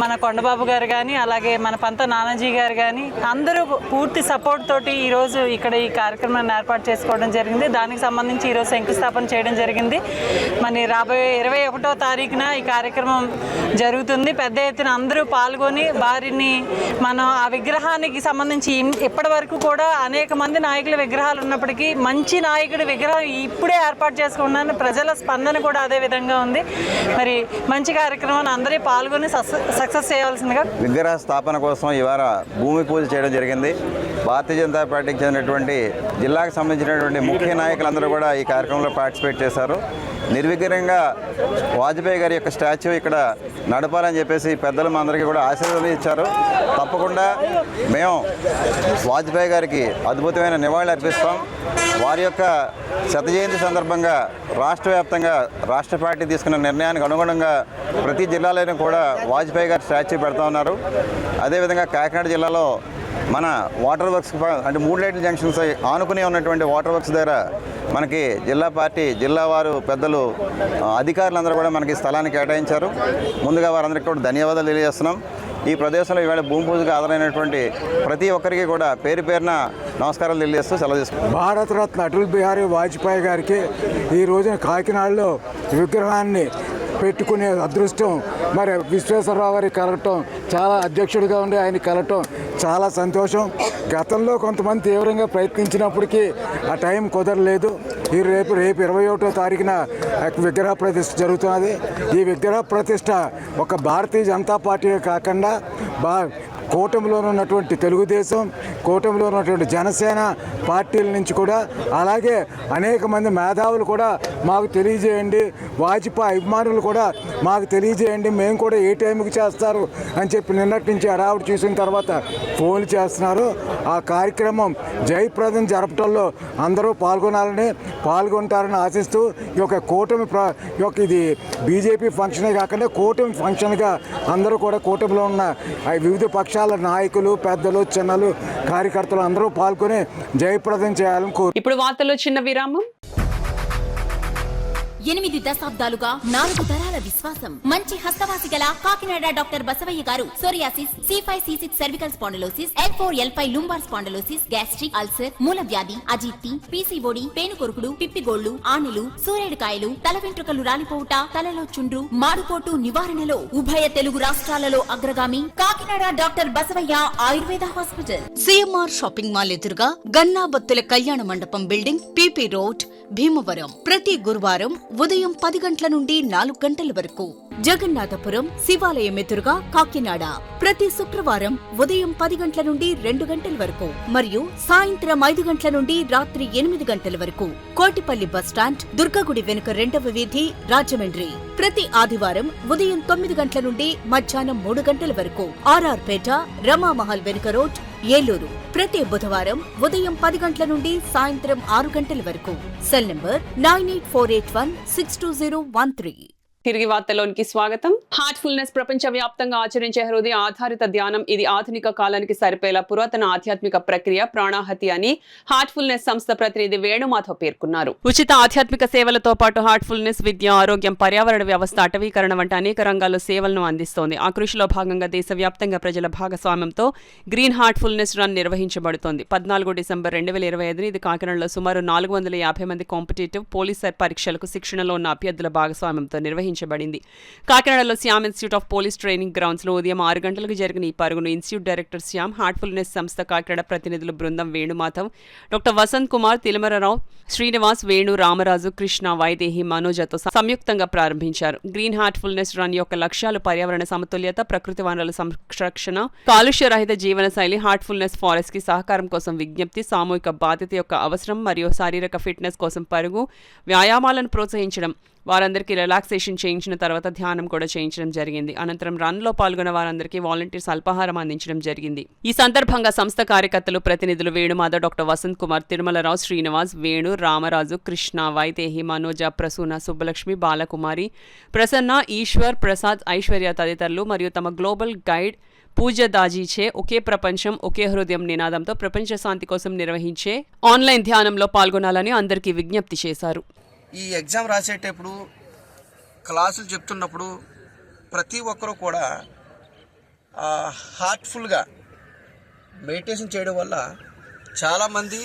Speaker 15: మన కొండబాబు గారు కానీ అలాగే మన పంత నానాజీ గారు కానీ అందరూ పూర్తి సపోర్ట్ తోటి ఈరోజు ఇక్కడ ఈ కార్యక్రమాన్ని ఏర్పాటు చేసుకోవడం జరిగింది. దానికి సంబంధించి ఈరోజు శంకుస్థాపన చేయడం జరిగింది. మరి రాబోయే 21వ తారీఖున ఈ కార్యక్రమం జరుగుతుంది. పెద్ద ఎత్తున అందరూ పాల్గొని వారిని మనం ఆ విగ్రహానికి సంబంధించి ఇప్పటి వరకు కూడా అనేక మంది నాయకుల విగ్రహాలు ఉన్నప్పటికీ మంచి నాయకుడి విగ్రహం ఇప్పుడే ఏర్పాటు చేసుకున్నాను. ప్రజల స్పందన కూడా అదే విధంగా ఉంది. మరి మంచి కార్యక్రమాన్ని అందరూ పాల్గొని సక్సెస్ చేయవలసిందిగా.
Speaker 16: విగ్రహ స్థాపన కోసం ఇవాళ భూమి పూజ చేయడం జరిగింది. భారతీయ జనతా పార్టీకి చెందినటువంటి జిల్లాకు సంబంధించినటువంటి ముఖ్య నాయకులందరూ కూడా ఈ కార్యక్రమంలో పార్టిసిపేట్ చేశారు. నిర్విఘ్నంగా వాజ్పేయి గారి యొక్క స్టాచ్యూ ఇక్కడ నడపాలని చెప్పేసి పెద్దలు మా అందరికీ కూడా ఆశీర్వాదం ఇచ్చారు. తప్పకుండా మేము వాజ్పేయి గారికి అద్భుతమైన నివాళులు అర్పిస్తాం. వారి యొక్క శత జయంతి సందర్భంగా రాష్ట్ర వ్యాప్తంగా రాష్ట్ర పార్టీ తీసుకున్న నిర్ణయానికి అనుగుణంగా ప్రతి జిల్లాలోనూ కూడా వాజ్పేయి గారి స్టాచ్యూ పెడతా ఉన్నారు. అదేవిధంగా కాకినాడ జిల్లాలో మన వాటర్ వర్క్స్ అంటే 3 లైట్ల జంక్షన్స్ ఆనుకుని ఉన్నటువంటి వాటర్ వర్క్స్ దగ్గర మనకి జిల్లా పార్టీ జిల్లా వారు పెద్దలు అధికారులందరూ కూడా మనకి స్థలాన్ని కేటాయించారు. ముందుగా వారందరికీ కూడా ధన్యవాదాలు తెలియజేస్తున్నాం. ఈ ప్రదేశంలో ఈవేళ భూమి పూజకు హాజరైనటువంటి ప్రతి ఒక్కరికి కూడా పేరు పేరున నమస్కారాలు తెలియజేస్తూ సెలవు తీసుకుంటాం.
Speaker 17: భారతరత్న అటల్ బిహారీ వాజ్పేయి గారికి ఈ రోజున కాకినాడలో విగ్రహాన్ని పెట్టుకునే అదృష్టం మరి విశ్వేశ్వరరావు గారికి కలగటం, చాలా అధ్యక్షుడిగా ఉండి ఆయన కలగటం చాలా సంతోషం. గతంలో కొంతమంది తీవ్రంగా ప్రయత్నించినప్పటికీ ఆ టైం కుదరలేదు. రేపు 21వ తారీఖున విగ్రహ ప్రతిష్ఠ జరుగుతున్నది. ఈ విగ్రహ ప్రతిష్ఠ ఒక భారతీయ జనతా పార్టీ కాకుండా కూటమిలో ఉన్నటువంటి తెలుగుదేశం, కూటమిలో ఉన్నటువంటి జనసేన పార్టీల నుంచి కూడా అలాగే అనేక మంది మేధావులు కూడా మాకు తెలియజేయండి, వాజ్పేయి అభిమానులు కూడా మాకు తెలియజేయండి, మేము కూడా ఏ టైంకి చేస్తారు అని చెప్పి నిన్నటి నుంచి హడావుడి చూసిన తర్వాత ఫోన్లు చేస్తున్నారు. ఆ కార్యక్రమం జయప్రదం జరపడంలో అందరూ పాల్గొంటారని ఆశిస్తూ ఈ యొక్క కూటమి ఇది బీజేపీ ఫంక్షనే కాకుండా కూటమి ఫంక్షన్గా అందరూ కూడా కూటమిలో ఉన్న వివిధ పక్షాల నాయకులు, పెద్దలు, చిన్నలు, కార్యకర్తలు అందరూ పాల్గొని జయప్రదం చేయాలని కోరు.
Speaker 4: ఇప్పుడు వార్తల్లో చిన్న విరామం.
Speaker 2: 8 దశాబ్దాలుగా 4 తరాల విశ్వాసం. మంచి హస్తవాసి గల కాకినాడ డాక్టర్ బసవయ్య గారు psoriasis, C5, C6 cervical spondylosis, L4, L5 lumbar spondylosis, gastric ulcer, మూల వ్యాధి, అజీర్తి, PCOD, పేనుకొరుకుడు, పిప్పిగోళ్లు, ఆనెలు, సూరేడుకాయలు, తల వెంట్రుకలు రాలిపోవుట, తలలో చుండ్రు, మాడుకోటు నివారణలో ఉభయ తెలుగు రాష్ట్రాలలో అగ్రగామి Kakinada doctor Basavayya Ayurveda hospital.
Speaker 3: CMR shopping mall ఎదురుగా గన్నాబత్తుల కళ్యాణ మండపం బిల్డింగ్, PP రోడ్, భీమవరం. ప్రతి గురువారం ఉదయం 10 గంటల నుండి 4 గంటల వరకు. జగన్నాథపురం శివాలయం ఎదురుగా కాకినాడ ప్రతి శుక్రవారం ఉదయం 10 గంటల నుండి 2 గంటల వరకు మరియు సాయంత్రం 5 గంటల నుండి రాత్రి 8 గంటల వరకు. కోటిపల్లి బస్టాండ్, దుర్గగుడి వెనుక 2వ వీధి, రాజమండ్రి. ప్రతి ఆదివారం ఉదయం 9 గంటల నుండి మధ్యాహ్నం 3 గంటల వరకు. RR పేట, రమామహల్ వెనుక రోడ్, ఏలూరు. ప్రతి బుధవారం ఉదయం 10 గంటల నుండి సాయంత్రం 6 గంటల వరకు. Cell number 9848162013.
Speaker 4: తిరిగి వార్తలోనికి స్వాగతం. హార్ట్ఫుల్నెస్ ప్రపంచ వ్యాప్తంగా ఆచరించే హృదయ ఆధారిత ధ్యానం. ఇది ఆధునిక కాలానికి సరిపోయేలా పురాతన ఆధ్యాత్మిక ప్రక్రియ, ప్రాణాహతి అని హార్ట్ఫుల్నెస్ సంస్థ ప్రతినిధి వేణుమాధవ్ పేర్కొన్నారు. ఉచిత ఆధ్యాత్మిక సేవలతో పాటు హార్ట్ఫుల్నెస్ విద్య, ఆరోగ్యం, పర్యావరణ వ్యవస్థ, అటవీకరణ వంటి అనేక రంగాల్లో సేవలను అందిస్తోంది. ఆ కృషిలో భాగంగా దేశవ్యాప్తంగా ప్రజల భాగస్వామ్యంతో గ్రీన్ హార్ట్ఫుల్నెస్ రన్ నిర్వహించబడుతోంది. 14 డిసెంబర్ 2025 ఇది కాకినాడలో సుమారు 450 మంది కాంపిటేటివ్ పోలీస్ పరీక్షలకు శిక్షణలో ఉన్న అభ్యర్థుల భాగస్వామ్యంతో నిర్వహించబడింది. కాకినాడలో Shyam institute of police training grounds లో ఉదయం 6 గంటలకు జరిగిన ఈ పరుగును ఇన్స్టిట్యూట్ డైరెక్టర్ శ్యామ్, హార్ట్ఫుల్నెస్ సంస్థ కాకినాడ ప్రతినిధులు బృందం వేణుమాధవ్, డాక్టర్ వసంత్ కుమార్, తిలమరరావు, శ్రీనివాస్, వేణు, రామరాజు, కృష్ణ, వైదేహి, మనోజతో సంయుక్తంగా ప్రారంభించారు. గ్రీన్ హార్ట్ఫుల్నెస్ రన్ యొక్క లక్ష్యాలు పర్యావరణ సమతుల్యత, ప్రకృతి వనరుల సంరక్షణ, కాలుష్య రహిత జీవనశైలి, హార్ట్ఫుల్నెస్ ఫారెస్ట్ కి సహకారం కోసం విజ్ఞప్తి, సామూహిక బాధ్యత యొక్క అవసరం మరియు శారీరక ఫిట్నెస్ కోసం పరుగు, వ్యాయామాలను ప్రోత్సహించడం, వారందరికీ రిలాక్సేషన్ చేయించిన తర్వాత ధ్యానం కూడా చేయించడం జరిగింది. అనంతరం రన్లో పాల్గొన్న వారందరికీ వాలంటీర్స్ అల్పాహారం అందించడం జరిగింది. ఈ సందర్భంగా సంస్థ కార్యకర్తలు, ప్రతినిధులు వేణుమాధవ్, డాక్టర్ వసంత్ కుమార్, తిరుమలరావు, శ్రీనివాస్, వేణు, రామరాజు, కృష్ణ, వైదేహి, మనోజ, ప్రసూన, సుబ్బలక్ష్మి, బాలకుమారి, ప్రసన్న, ఈశ్వర్, ప్రసాద్, ఐశ్వర్య తదితరులు మరియు తమ గ్లోబల్ గైడ్ పూజ దాజీచే ఒకే ప్రపంచం ఒకే హృదయం నినాదంతో ప్రపంచ శాంతి కోసం నిర్వహించే ఆన్లైన్ ధ్యానంలో పాల్గొనాలని అందరికీ విజ్ఞప్తి చేశారు.
Speaker 18: ఈ ఎగ్జామ్ రాసేటప్పుడు క్లాసులు చెప్తున్నప్పుడు ప్రతి ఒక్కరూ కూడా హార్ట్ఫుల్గా మెడిటేషన్ చేయడం వల్ల చాలామంది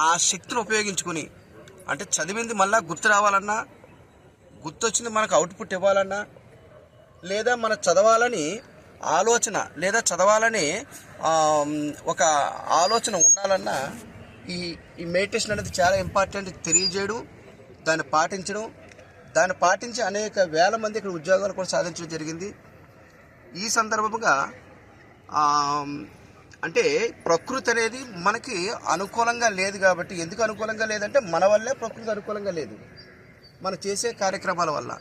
Speaker 18: ఆ శక్తిని ఉపయోగించుకుని, అంటే చదివింది మళ్ళీ గుర్తు రావాలన్నా, గుర్తొచ్చింది మనకు అవుట్పుట్ ఇవ్వాలన్నా, లేదా మన చదవాలని ఆలోచన లేదా చదవాలని ఒక ఆలోచన ఉండాలన్నా ఈ మెడిటేషన్ అనేది చాలా ఇంపార్టెంట్. తెలియజేయడం, దాన్ని పాటించడం, దాన్ని పాటించి అనేక వేల మంది ఇక్కడ ఉద్యోగాలు కూడా సాధించడం జరిగింది. ఈ సందర్భంగా అంటే ప్రకృతి అనేది మనకి అనుకూలంగా లేదు కాబట్టి, ఎందుకు అనుకూలంగా లేదంటే మన వల్లే ప్రకృతి అనుకూలంగా లేదు, మనం చేసే కార్యక్రమాల వల్ల,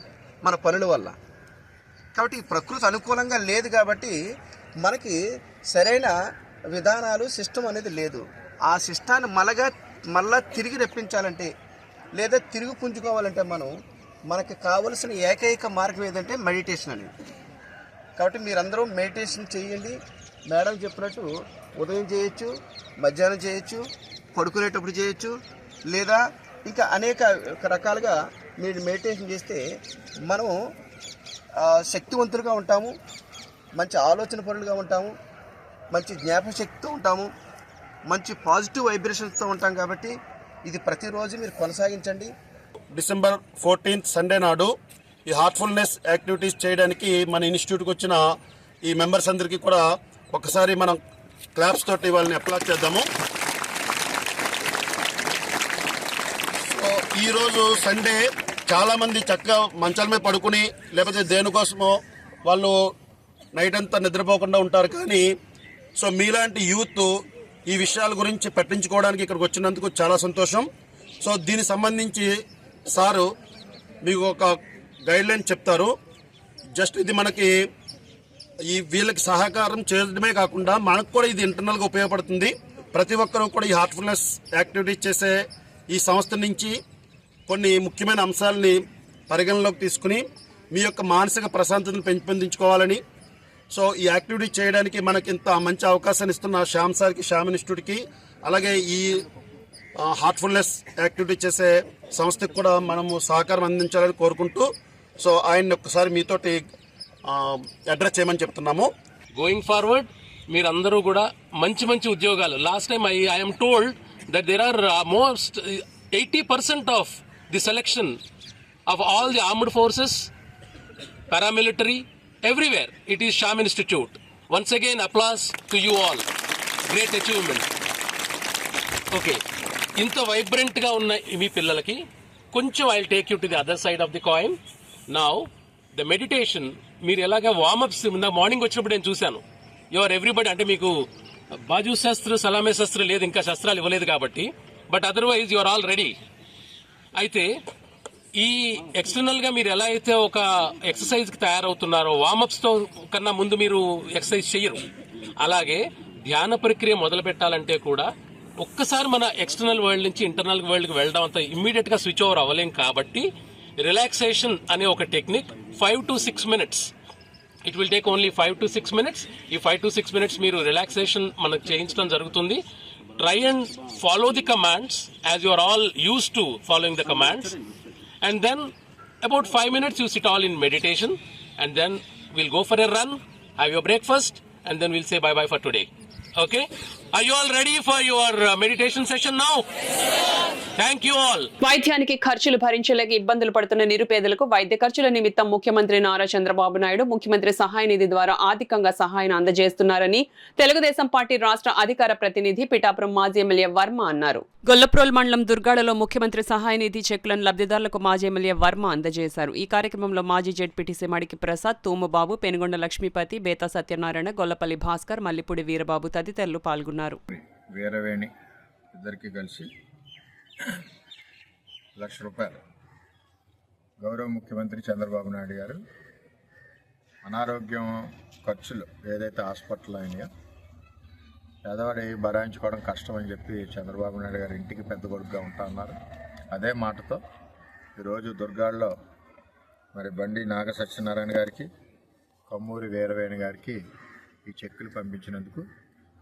Speaker 18: మన పనుల వల్ల. కాబట్టి ఈ ప్రకృతి అనుకూలంగా లేదు కాబట్టి మనకి సరైన విధానాలు, సిస్టమ్ అనేది లేదు. ఆ సిస్టాన్ని మళ్ళా తిరిగి రప్పించాలంటే లేదా తిరిగి పుంజుకోవాలంటే మనకి కావలసిన ఏకైక మార్గం ఏదంటే మెడిటేషన్ అనేది. కాబట్టి మీరందరూ మెడిటేషన్ చేయండి. మేడం చెప్పినట్టు ఉదయం చేయొచ్చు, మధ్యాహ్నం చేయొచ్చు, పడుకునేటప్పుడు చేయొచ్చు, లేదా ఇంకా అనేక రకాలుగా మీరు మెడిటేషన్ చేస్తే మనం శక్తివంతులుగా ఉంటాము, మంచి ఆలోచన పరులుగా ఉంటాము, మంచి జ్ఞాపకశక్తితో ఉంటాము, మంచి పాజిటివ్ వైబ్రేషన్స్తో ఉంటాం. కాబట్టి ఇది ప్రతిరోజు మీరు కొనసాగించండి.
Speaker 5: డిసెంబర్ 14th సండే నాడు ఈ హార్ట్ఫుల్నెస్ యాక్టివిటీస్ చేయడానికి మన ఇన్స్టిట్యూట్కి వచ్చిన ఈ మెంబర్స్ అందరికీ కూడా ఒకసారి మనం క్లాప్స్ తోటి వాళ్ళని అప్లాజ్ చేద్దాము. సో ఈరోజు సండే చాలామంది చక్కగా మంచాల మీద పడుకుని లేకపోతే దేనికోసమో వాళ్ళు నైట్ అంతా నిద్రపోకుండా ఉంటారు. కానీ సో మీలాంటి యూత్ ఈ విషయాల గురించి పట్టించుకోవడానికి ఇక్కడికి వచ్చినందుకు చాలా సంతోషం. సో దీనికి సంబంధించి సారు మీకు ఒక గైడ్లైన్ చెప్తారు. జస్ట్ ఇది మనకి వీళ్ళకి సహకారం చేయడమే కాకుండా మనకు కూడా ఇది ఇంటర్నల్గా ఉపయోగపడుతుంది. ప్రతి ఒక్కరూ కూడా ఈ హార్ట్ఫుల్నెస్ యాక్టివిటీస్ చేసే ఈ సంస్థ నుంచి కొన్ని ముఖ్యమైన అంశాలని పరిగణలోకి తీసుకుని మీ యొక్క మానసిక ప్రశాంతతను పెంపొందించుకోవాలని, సో ఈ యాక్టివిటీ చేయడానికి మనకి ఇంత మంచి అవకాశాన్ని ఇస్తున్న శ్యామ్ సార్కి, శ్యామ్ ఇన్స్టిట్యూట్కి, అలాగే ఈ హార్ట్ఫుల్నెస్ యాక్టివిటీ చేసే సంస్థకి కూడా మనము సహకారం అందించాలని కోరుకుంటూ సో ఆయన్ని ఒక్కసారి మీతోటి అడ్రస్ చేయమని చెప్తున్నాము.
Speaker 19: గోయింగ్ ఫార్వర్డ్ మీరందరూ కూడా మంచి మంచి ఉద్యోగాలు. Last time I'm told that there are most 80% of the selection of all the armed forces, paramilitary, everywhere it is Sham Institute. Once again applause to you all. Great achievement. Okay, ఇంత vibrant గా ఉన్న మీ పిల్లలకి కొంచెం I will take you to the other side of the coin. Now the meditation మీరు ఎలాగా warm-ups నా morning వచ్చినప్పుడు నేను చూశాను. యువర్ ఎవ్రీబడి, అంటే మీకు బాజు శస్త్ర, సలామే శస్త్ర లేదు, ఇంకా శస్త్రాలు ఇవ్వలేదు కాబట్టి, but otherwise your all ready. అయితే ఈ ఎక్స్టర్నల్ గా మీరు ఎలా అయితే ఒక ఎక్సర్సైజ్ కి తయారవుతున్నారో, వార్మప్స్ తో కన్నా ముందు మీరు ఎక్సర్సైజ్ చేయరు. అలాగే ధ్యాన ప్రక్రియ మొదలు పెట్టాలంటే కూడా ఒక్కసారి మన ఎక్స్టర్నల్ వరల్డ్ నుంచి ఇంటర్నల్ వరల్డ్ కి వెళ్ళడం అంత ఇమ్మీడియట్ గా స్విచ్ ఓవర్ అవ్వలేం. కాబట్టి రిలాక్సేషన్ అనే ఒక technique 5 to 6 minutes, it will take only 5 to 6 minutes. ఈ 5 to 6 minutes మీరు రిలాక్సేషన్ మనకు చేయించడం జరుగుతుంది. Try and follow the commands as you are all used to following the commands, and then about 5 minutes you sit all in meditation, and then we'll go for a run, have your breakfast, and then we'll say bye bye for today. Okay, are you all ready for your meditation session now? Thank you all.
Speaker 4: వైద్యానికి ఖర్చులు భరించలేక ఇబ్బందులు పడుతున్న నిరుపేదలకు వైద్య ఖర్చుల నిమిత్తం ముఖ్యమంత్రి నారా చంద్రబాబు నాయుడు ముఖ్యమంత్రి సహాయ నిధి ద్వారా ఆర్థికంగా సహాయం అందజేస్తున్నారని తెలుగుదేశం పార్టీ రాష్ట్ర అధికార ప్రతినిధి పిఠాపురం మాజీ ఎమ్మెల్యే వర్మ అన్నారు. గొల్లప్రోల్ మండలం దుర్గాడలో ముఖ్యమంత్రి సహాయ నిధి చెక్కులను లబ్ధిదారులకు మాజీ ఎమ్మెల్యే వర్మ అందజేశారు. ఈ కార్యక్రమంలో మాజీ జెడ్పీటీసీ మడికి ప్రసాద్, తూముబాబు, పెనుగొండ లక్ష్మీపతి, బేతా సత్యనారాయణ, గొల్లపల్లి భాస్కర్, మల్లిపూడి వీరబాబు తదితరులు పాల్గొన్నారు.
Speaker 20: వీరవేణి ఇద్దరికి కలిసి ₹1,00,000 గౌరవ ముఖ్యమంత్రి చంద్రబాబు నాయుడు గారు అనారోగ్యం ఖర్చులు ఏదైతే హాస్పిటల్ అయినాయో పేదవాడి భరాయించుకోవడం కష్టం అని చెప్పి చంద్రబాబు నాయుడు గారు ఇంటికి పెద్ద కొడుకుగా ఉంటా అన్నారు. అదే మాటతో ఈరోజు దుర్గాల్లో మరి బండి నాగ సత్యనారాయణ గారికి, కొమ్మూరి వీరవేణి గారికి ఈ చెక్కులు పంపించినందుకు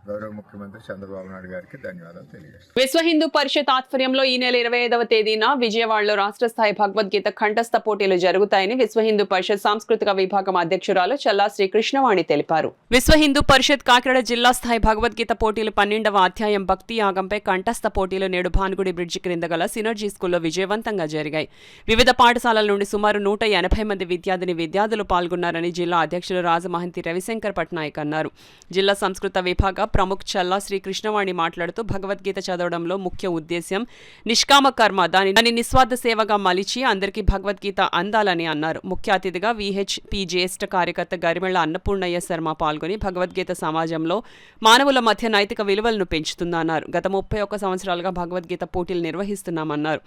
Speaker 20: గౌరవ ముఖ్యమంత్రి చంద్రబాబు నాయుడు గారికి ధన్యవాదాలు తెలియజేస్తాను.
Speaker 4: విశ్వ హిందూ పరిషత్ ఆధ్వర్యంలో ఈ నెల 25వ తేదీన విజయవాడలో రాష్ట్ర స్థాయి భగవద్గీత కంఠస్థ పోటీలు జరుగుతాయని విశ్వ హిందూ పరిషత్ సాంస్కృతిక విభాగం అధ్యక్షురాలు చల్లా శ్రీ కృష్ణవాణి తెలిపారు. విశ్వ హిందూ పరిషత్ కాకినాడ జిల్లా స్థాయి భగవద్గీత పోటీలు 12వ అధ్యాయం భక్తి యాగంపై కంఠస్థ పోటీలు నేడు భానుగుడి బ్రిడ్జి క్రింద గల సినర్జీ స్కూల్లో విజయవంతంగా జరిగాయి. వివిధ పాఠశాలల నుండి సుమారు 180 మంది విద్యార్థులు పాల్గొన్నారని జిల్లా అధ్యక్షులు రాజమహంతి రవిశంకర్ పట్నాయక్ అన్నారు. జిల్లా సంస్కృత విభాగ ప్రముఖ చల్లా శ్రీ కృష్ణవాణి మాట్లాడుతూ భగవద్గీత చదవడంలో ముఖ్య ఉద్దేశ్యం నిష్కామ కర్మ, దాని నిస్వార్థ సేవగా మలిచి అందరికీ భగవద్గీత అందాలని అన్నారు. ముఖ్య అతిథిగా విహెచ్పి జ్యేష్ఠ కార్యకర్త గరిమెళ్ల అన్నపూర్ణయ్య శర్మ పాల్గొని భగవద్గీత సమాజంలో మానవుల మధ్య నైతిక విలువలను పెంచుతుందన్నారు. గత 31 సంవత్సరాలుగా భగవద్గీత పోటీలు నిర్వహిస్తున్నామన్నారు.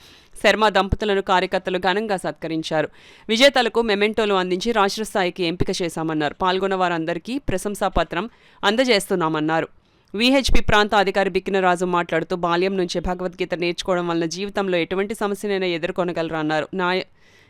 Speaker 4: శర్మ దంపతులను కార్యకర్తలు ఘనంగా సత్కరించారు. విజేతలకు మెమెంటోలు అందించి రాష్ట్ర స్థాయికి ఎంపిక చేశామన్నారు. పాల్గొన్న వారందరికీ ప్రశంసా పత్రం అందజేస్తున్నామన్నారు. విహెచ్పి ప్రాంత అధికారి బిక్కినరాజు మాట్లాడుతూ బాల్యం నుంచే భగవద్గీత నేర్చుకోవడం వలన జీవితంలో ఎటువంటి సమస్యనైనా ఎదుర్కొనగలరన్నారు.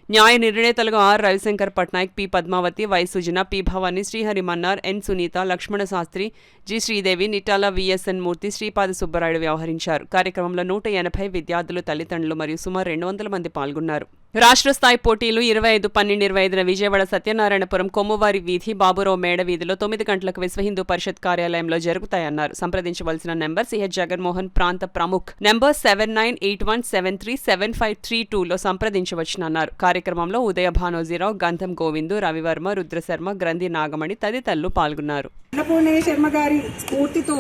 Speaker 4: న్యాయ నిర్ణేతలుగా R Ravishankar Patnaik, P Padmavathi, Y Sujana, P Bhavani, Srihari Mannar, N Sunitha, Lakshmana Sastry, G Sridevi, Nitala VSN Murthy, Sripada Subbarayudu వ్యవహరించారు. కార్యక్రమంలో 180 విద్యార్థులు, తల్లిదండ్రులు మరియు సుమారు 200 మంది పాల్గొన్నారు. రాష్ట్ర స్థాయి పోటీలు 25/12/25న విజయవాడ సత్యనారాయణపురం కొమ్మువారి వీధి బాబురావు మేడ వీధిలో 9 గంటలకు విశ్వ హిందూ పరిషత్ కార్యాలయంలో జరుగుతాయన్నారు. సంప్రదించవలసిన నెంబర్ సిహెచ్ జగన్మోహన్, ప్రాంత ప్రముఖ్ నెంబర్ 7981737532లో సంప్రదించవచ్చునన్నారు. కార్యక్రమంలో ఉదయ భానోజీరావు, గంధం గోవిందు, రవివర్మ, రుద్రశర్మ, గ్రంథి నాగమణి తదితరులు పాల్గొన్నారు.
Speaker 10: అన్నపూర్ణయ్య శర్మ గారి స్ఫూర్తితో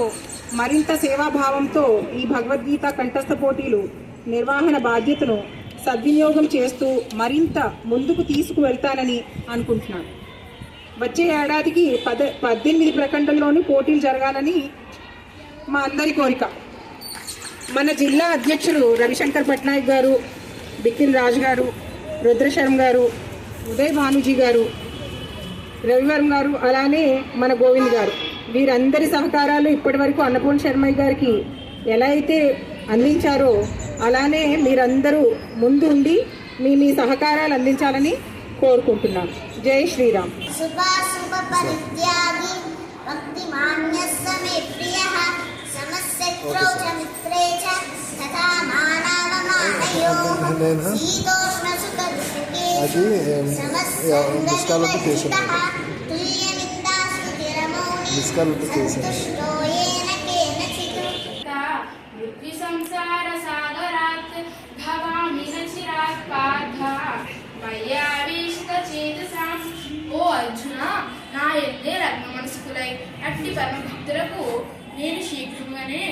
Speaker 10: మరింత సేవాభావంతో ఈ భగవద్గీత కంఠస్థ పోటీలు నిర్వహణ బాధ్యతను సద్వినియోగం చేస్తూ మరింత ముందుకు తీసుకువెళ్తానని అనుకుంటున్నాను. వచ్చే ఏడాదికి 18 ప్రఖండంలోని పోటీలు జరగాలని మా అందరి కోరిక. మన జిల్లా అధ్యక్షులు రవిశంకర్ పట్నాయక్ గారు, బిక్కిన్ రాజు గారు, రుద్రశర్మ గారు, ఉదయ్ భానుజీ గారు, రవివర్మ గారు, అలానే మన గోవింద్ గారు, వీరందరి సహకారాలు ఇప్పటి వరకు అన్నపూర్ణ శర్మయ్య గారికి ఎలా అయితే అందించారో అలానే మీరందరూ ముందు ఉండి మీ సహకారాలు అందించాలని కోరుకుంటున్నాను. జై శ్రీరామ్.
Speaker 21: సంసార సాగరాత్ భవామి నచిరాత్ పార్థ మయ్యావిష్ట చేతసాం. ఓ అర్జున, నా ఎద్దే రత్న మనసుకులై అట్టి పరమ భక్తులకు నేను శీఘ్రంగానే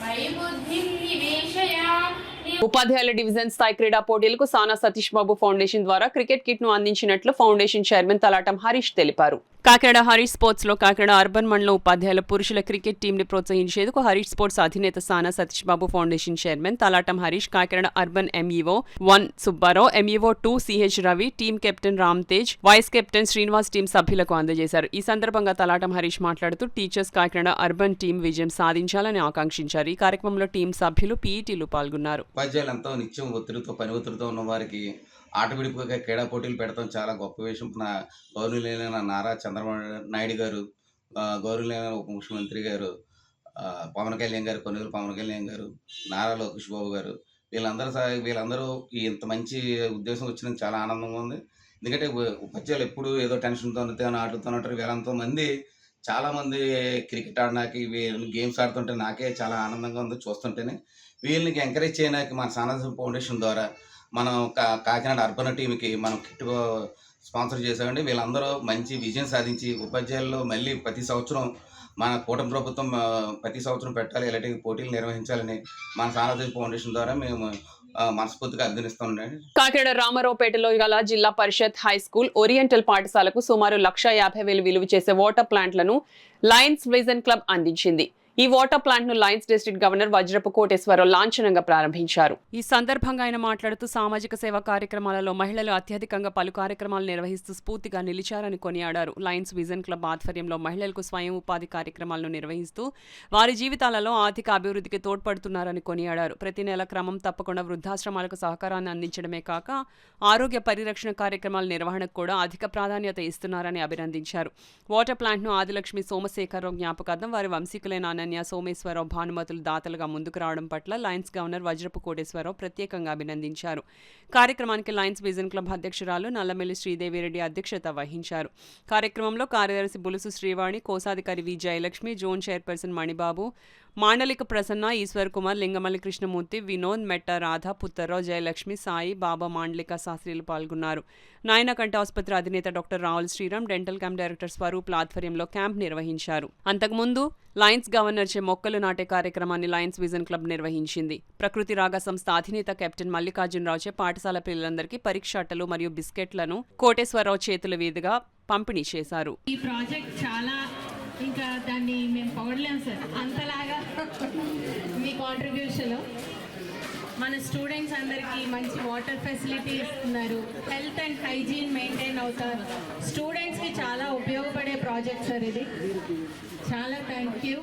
Speaker 21: మై బుద్ధి నివేశయా.
Speaker 4: ఉపాధ్యాయుల డివిజన్ స్థాయి క్రీడా పోటీలకు సానా సతీష్ బాబు ఫౌండేషన్ ద్వారా క్రికెట్ కిట్ ను అందించినట్లు ఫౌండేషన్ చైర్మన్ తలాటం హరీష్ తెలిపారు. కాకినాడ హరీష్ స్పోర్ట్స్ లో కాకినాడ అర్బన్ మండలం ఉపాధ్యాయుల పురుషుల క్రికెట్ టీం ని ప్రోత్సహించేందుకు హరీష్ స్పోర్ట్స్ అధినేత Sana Satish Babu foundation chairman Talatam Harish, Kakinada urban MEO 1 Subbarao, MEO 2 CH Ravi, team captain Ram Tej, vice captain Srinivas team సభ్యులకు అందజేశారు. ఈ సందర్భంగా తలాటం హరీష్ మాట్లాడుతూ టీచర్స్ కాకినాడ అర్బన్ టీం విజయం సాధించాలని ఆకాంక్షించారు. ఈ కార్యక్రమంలో టీం సభ్యులు, పీఈటీలు పాల్గొన్నారు.
Speaker 22: ఉపాధ్యాయులంతా నిత్యం పని ఒత్తిడితో ఉన్న వారికి ఆట విడిపుగా క్రీడా పోటీలు పెడతాం చాలా గొప్ప విషయం. నా గౌరవనీయులైన నారా చంద్రబాబు నాయుడు గారు, గౌరవనీయులైన ఉప ముఖ్యమంత్రి గారు పవన్ కళ్యాణ్ గారు, కొనుగోలు పవన్ కళ్యాణ్ గారు, నారా లోకేష్ బాబు గారు, వీళ్ళందరూ ఇంత మంచి ఉద్దేశం వచ్చినందుకు చాలా ఆనందంగా ఉంది. ఎందుకంటే ఉపాధ్యాయులు ఎప్పుడు ఏదో టెన్షన్తో ఆటలతో ఉంటారు. వీళ్ళంతో మంది చాలామంది క్రికెట్ ఆడడానికి, వీళ్ళు గేమ్స్ ఆడుతుంటే నాకే చాలా ఆనందంగా ఉంది చూస్తుంటేనే. వీళ్ళకి ఎంకరేజ్ చేయడానికి మన సానా ఫౌండేషన్ ద్వారా మనం కాకినాడ అర్బన్ టీంకి మనం కిట్ స్పాన్సర్ చేసామండి. వీళ్ళందరూ మంచి విజయం సాధించి ఉపాధ్యాయుల్లో మళ్ళీ ప్రతి సంవత్సరం మన కూటమి ప్రభుత్వం ప్రతి సంవత్సరం పెట్టాలి, ఇలాంటి పోటీలు నిర్వహించాలని మన సానా ఫౌండేషన్ ద్వారా మేము మనస్ఫూర్తిగా అభినందిస్తున్నాం.
Speaker 4: కాకినాడ రామారావుపేటలో గల జిల్లా పరిషత్ హై స్కూల్ ఓరియంటల్ పాఠశాలకు సుమారు 1,50,000 విలువ చేసే వాటర్ ప్లాంట్లను లయన్స్ విజన్ క్లబ్ అందించింది. ఈ వాటర్ ప్లాంట్ ను లయన్స్ డిస్ట్రిక్ట్ గవర్నర్ వజ్రపు కోటేశ్వరరావు లాంఛనంగా ప్రారంభించారు. ఈ సందర్భంగా ఆయన మాట్లాడుతూ సామాజిక సేవా కార్యక్రమాలలో మహిళలు అత్యధికంగా పలు కార్యక్రమాలు నిర్వహిస్తూ స్ఫూర్తిగా నిలిచారని కొనియాడారు. లయన్స్ విజన్ క్లబ్ ఆధ్వర్యంలో మహిళలకు స్వయం ఉపాధి కార్యక్రమాలను నిర్వహిస్తూ వారి జీవితాలలో ఆర్థిక అభివృద్ధికి తోడ్పడుతున్నారని కొనియాడారు. ప్రతి నెల క్రమం తప్పకుండా వృద్ధాశ్రమాలకు సహకారాన్ని అందించడమే కాక ఆరోగ్య పరిరక్షణ కార్యక్రమాల నిర్వహణకు కూడా అధిక ప్రాధాన్యత ఇస్తున్నారని అభినందించారు. వాటర్ ప్లాంట్ ను ఆదిలక్ష్మి సోమశేఖరరావు జ్ఞాపకార్థం వారి వంశీకులైన అనన్య, సోమేశ్వరరావు, భానుమతులు దాతలుగా ముందుకు రావడం పట్ల లయన్స్ గవర్నర్ వజ్రపు కోటేశ్వరరావు ప్రత్యేకంగా అభినందించారు. కార్యక్రమానికి లయన్స్ విజన్ క్లబ్ అధ్యక్షురాలు నల్లమెల్లి శ్రీదేవిరెడ్డి అధ్యక్షత వహించారు. కార్యక్రమంలో కార్యదర్శి బులుసు శ్రీవాణి, కోశాధికారి వి జయలక్ష్మి, జోన్ చైర్పర్సన్ మణిబాబు, మాండలిక ప్రసన్న, ఈశ్వర్ కుమార్, లింగమల్లి కృష్ణమూర్తి, వినోద్, మెట్ట రాధ, పుత్తర్రావు, జయలక్ష్మి, సాయి, బాబా, మాండలిక శాస్త్రీలు పాల్గొన్నారు. నాయన కంటి ఆసుపత్రి అధినేత doctor Ravul Sriram, dental camp director Swaroop ఆధ్వర్యంలో క్యాంప్ నిర్వహించారు. అంతకుముందు లయన్స్ గవర్నర్ చే మొక్కలు నాటే కార్యక్రమాన్ని లయన్స్ విజన్ క్లబ్ నిర్వహించింది. ప్రకృతి రాగ సంస్థ అధినేత కెప్టెన్ మల్లికార్జునరావుచే పాఠశాల పిల్లలందరికీ పరీక్ష అట్టలు మరియు బిస్కెట్లను కోటేశ్వరరావు చేతుల మీదుగా పంపిణీ చేశారు.
Speaker 1: ఈ ప్రాజెక్ట్ చాలా ఇంకా దాన్ని మేము పొగడలేము సార్, అంతలాగా మీ కాంట్రిబ్యూషన్. మన స్టూడెంట్స్ అందరికీ మంచి వాటర్ ఫెసిలిటీ ఇస్తున్నారు, హెల్త్ అండ్ హైజీన్ మెయింటైన్ అవుతారు. స్టూడెంట్స్కి చాలా ఉపయోగపడే ప్రాజెక్ట్ సార్ ఇది. చాలా thank you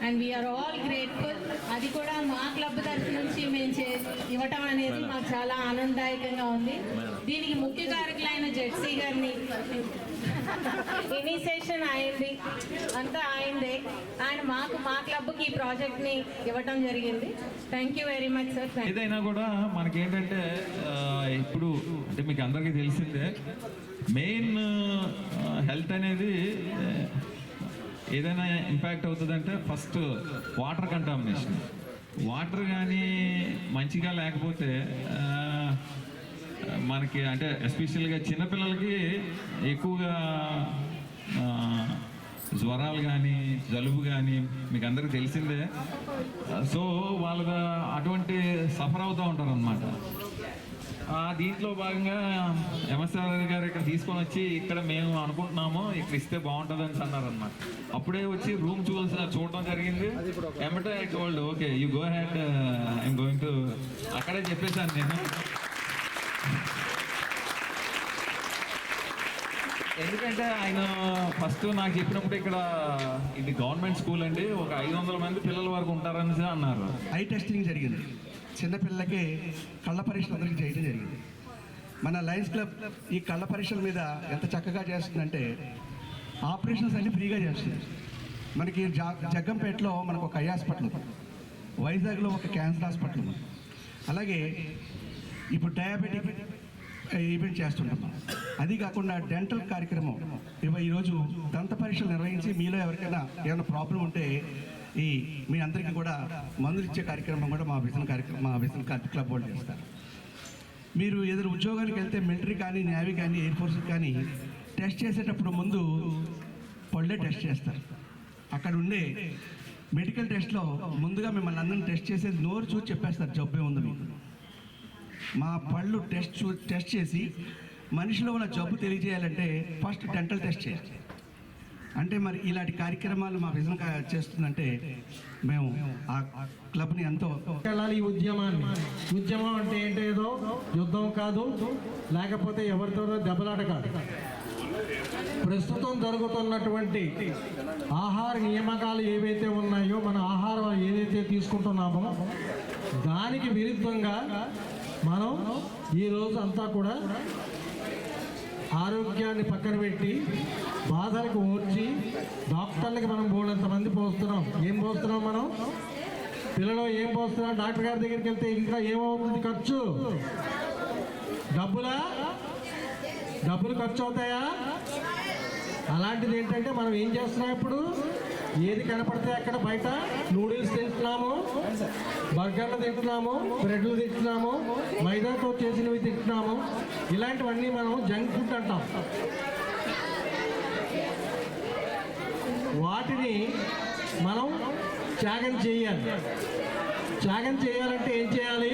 Speaker 1: and we are all grateful. అది కూడా మా క్లబ్ తరఫు నుంచి మేము ఇవ్వటం అనేది మాకు చాలా ఆనందదాయకంగా ఉంది. దీనికి ముఖ్య కారకులైన జెడ్సీ గారిని, ఇనిషియేషన్ అయింది అంతా అయిందే, ఆయన మా క్లబ్కి ఈ ప్రాజెక్ట్ని ఇవ్వటం జరిగింది. Thank you very much sir.
Speaker 6: ఏదైనా కూడా మనకేంటంటే ఇప్పుడు అంటే మీకు అందరికీ తెలిసిందే, మెయిన్ హెల్త్ అనేది ఏదైనా ఇంపాక్ట్ అవుతుందంటే ఫస్ట్ వాటర్ కంటామినేషన్. వాటర్ కానీ మంచిగా లేకపోతే మనకి అంటే ఎస్పెషల్గా చిన్నపిల్లలకి ఎక్కువగా జ్వరాలు కానీ జలుబు కానీ మీకు అందరికీ తెలిసిందే. సో వాళ్ళ అటువంటి సఫర్ అవుతూ ఉంటారు అన్నమాట. దీంట్లో భాగంగా ఎంఎస్ఆర్ గారు ఇక్కడ తీసుకొని వచ్చి ఇక్కడ మేము అనుకుంటున్నాము ఇక్కడ ఇస్తే బాగుంటుంది అని అన్నారు అనమాట. అప్పుడే వచ్చి రూమ్ చూడడం జరిగింది. ఎమ్మటే I told okay you go head, I'm going to, అక్కడే చెప్పేశాను నేను. ఎందుకంటే ఆయన ఫస్ట్ నాకు చెప్పినప్పుడు ఇక్కడ ఇది గవర్నమెంట్ స్కూల్ అండి, ఒక 500 మంది పిల్లల వరకు ఉంటారని అన్నారు.
Speaker 23: ఐ టెస్టింగ్ జరిగింది, చిన్నపిల్లలకి కళ్ళ పరీక్షలు అందరికీ చేయడం జరిగింది. మన లయన్స్ క్లబ్ ఈ కళ్ళ పరీక్షల మీద ఎంత చక్కగా చేస్తుందంటే ఆపరేషన్స్ అన్ని ఫ్రీగా చేస్తుంది. మనకి జగ్గంపేటలో మనకు ఒక ఐ హాస్పిటల్ ఉంది, వైజాగ్లో ఒక క్యాన్సర్ హాస్పిటల్ ఉంది, అలాగే ఇప్పుడు డయాబెటిక్ ఈవెంట్ చేస్తుంటాం. అది కాకుండా డెంటల్ కార్యక్రమం ఈరోజు దంత పరీక్షలు నిర్వహించి మీలో ఎవరికైనా ఏమైనా ప్రాబ్లం ఉంటే మీ అందరికీ కూడా మందులు ఇచ్చే కార్యక్రమం కూడా మా విజన్ క్లబ్ వాళ్ళు చేస్తారు. మీరు ఏదైనా ఉద్యోగానికి వెళ్తే మిలిటరీ కానీ, నేవీ కానీ, ఎయిర్ ఫోర్స్ కానీ టెస్ట్ చేసేటప్పుడు ముందు పళ్ళే టెస్ట్ చేస్తారు. అక్కడ ఉండే మెడికల్ టెస్ట్లో ముందుగా మిమ్మల్ని అందరిని టెస్ట్ చేసేది నోరు చూసి చెప్పేస్తారు జబ్బే ఉంది మీకు. మా పళ్ళు టెస్ట్ చేసి మనిషిలో ఉన్న జబ్బు తెలియజేయాలంటే ఫస్ట్ డెంటల్ టెస్ట్ చేయాలి. అంటే మరి ఇలాంటి కార్యక్రమాలు మా విజన్ చేస్తుందంటే మేము ఆ క్లబ్ని ఎంతో
Speaker 10: వెళ్ళాలి. ఈ ఉద్యమం అంటే ఏంటేదో యుద్ధం కాదు, లేకపోతే ఎవరితో దెబ్బలాట కాదు. ప్రస్తుతం జరుగుతున్నటువంటి ఆహార నియామకాలు ఏవైతే ఉన్నాయో, మన ఆహారం ఏదైతే తీసుకుంటున్నామో దానికి విరుద్ధంగా మనం ఈరోజు అంతా కూడా ఆరోగ్యాన్ని పక్కన పెట్టి బాధలకు ఓర్చి డాక్టర్లకి మనం బోలంతమంది పోస్తున్నాం. ఏం పోస్తున్నాం మనం? పిల్లలు ఏం పోస్తున్నాం? డాక్టర్ గారి దగ్గరికి వెళ్తే ఇంకా ఏమవుతుంది ఖర్చు? డబ్బులు ఖర్చు అవుతాయా? అలాంటిది ఏంటంటే మనం ఏం చేస్తున్నాం ఇప్పుడు? ఏది కనపడితే అక్కడ బయట నూడిల్స్ తింటున్నాము, బర్గర్లు తింటున్నాము, బ్రెడ్లు తింటున్నాము, మైదాతో చేసినవి తింటున్నాము. ఇలాంటివన్నీ మనం జంక్ ఫుడ్ అంటాం. వాటిని మనం త్యాగం చేయాలి. త్యాగం చేయాలంటే ఏం చేయాలి?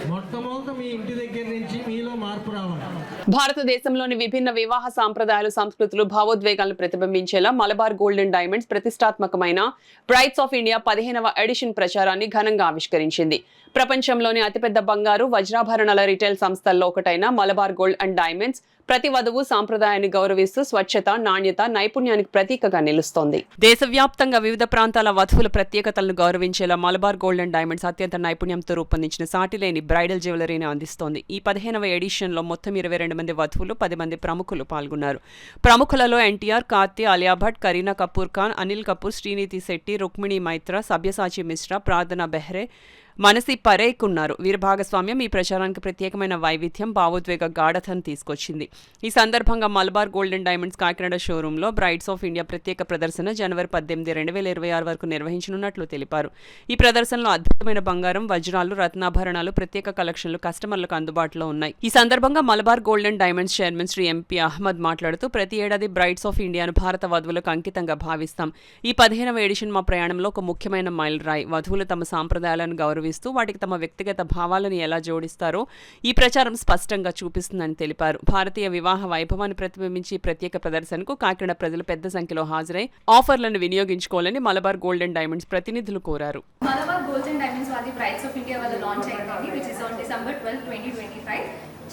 Speaker 7: మొట్టమొదట మీ ఇంటి దగ్గర నుంచి మీలో మార్పు రావాలి.
Speaker 4: భారతదేశంలోని విభిన్న వివాహ సాంప్రదాయాలు, సంస్కృతులు, భావోద్వేగాలను ప్రతిబింబించేలా మలబార్ గోల్డెన్ డైమండ్స్ ప్రతిష్టాత్మకమైన బ్రైడ్స్ ఆఫ్ ఇండియా 15వ ఎడిషన్ ప్రచారాన్ని ఘనంగా ఆవిష్కరించింది. ప్రపంచంలోని అతిపెద్ద బంగారు, వజ్రాభరణాల రిటైల్ సంస్థల్లో ఒకటైన మలబార్ గోల్డ్ అండ్ డైమండ్స్ ప్రతి వధువు సాంప్రదాయాన్ని గౌరవిస్తూ స్వచ్ఛత, నాణ్యత, నైపుణ్యానికి ప్రతీకగా నిలుస్తోంది. దేశవ్యాప్తంగా వివిధ ప్రాంతాల వధువుల ప్రత్యేకతలను గౌరవించేలా మలబార్ గోల్డ్ అండ్ డైమండ్స్ అత్యంత నైపుణ్యంతో రూపొందించిన సాటిలేని బ్రైడల్ జ్యువెలరీని అందిస్తోంది. ఈ 15వ ఎడిషన్లో మొత్తం 22 మంది వధువులు, 10 మంది ప్రముఖులు పాల్గొన్నారు. ప్రముఖులలో ఎన్టీఆర్, కార్తీ, అలియా భట్, కరీనా కపూర్ ఖాన్, అనిల్ కపూర్, శ్రీనిధి శెట్టి, రుక్మిణి మైత్రా, సబ్యసాచి మిశ్రా, ప్రార్థనా బెహ్రే, మనసి పరేక్ ఉన్నారు. వీరి భాగస్వామ్యం ఈ ప్రచారానికి ప్రత్యేకమైన వైవిధ్యం, భావోద్వేగ గాఢతను తీసుకొచ్చింది. ఈ సందర్భంగా మలబార్ గోల్డెన్ డైమండ్స్ కాకినాడ షోరూంలో బ్రైడ్స్ ఆఫ్ ఇండియా ప్రత్యేక ప్రదర్శన జనవరి 18, 2026 వరకు నిర్వహించనున్నట్లు తెలిపారు. ఈ ప్రదర్శనలో అద్భుతమైన బంగారం, వజ్రాలు, రత్నాభరణాలు, ప్రత్యేక కలెక్షన్లు కస్టమర్లకు అందుబాటులో ఉన్నాయి. ఈ సందర్భంగా Malabar golden diamonds chairman Shri MP Ahmed మాట్లాడుతూ, ప్రతి ఏడాది బ్రైడ్స్ ఆఫ్ ఇండియాను భారత వధువులకు అంకితంగా భావిస్తాం. ఈ 15వ ఎడిషన్ మా ప్రయాణంలో ఒక ముఖ్యమైన మైల్ రాయి. వధువులు తమ సాంప్రదాయాలను గౌరవిస్తూ వాటికి తమ వ్యక్తిగత భావాలను ఎలా జోడిస్తారో ఈ ప్రచారం స్పష్టంగా చూపిస్తుందని తెలిపారు. భారతీయ వివాహ వైభవాన్ని ప్రతిబింబించి ప్రత్యేక ప్రదర్శనకు కాకినాడ ప్రజలు పెద్ద సంఖ్యలో హాజరై ఆఫర్లను వినియోగించుకోవాలని మలబార్ గోల్డెన్ డైమండ్స్ ప్రతినిధులు కోరారు.
Speaker 8: మలబార్ గోల్డెన్ డైమండ్స్ వారి బ్రైడ్స్ ఆఫ్ ఇండియా వల్ల లాంచ్ అయింది, విచ్ ఇస్ ఆన్ December 12, 2025.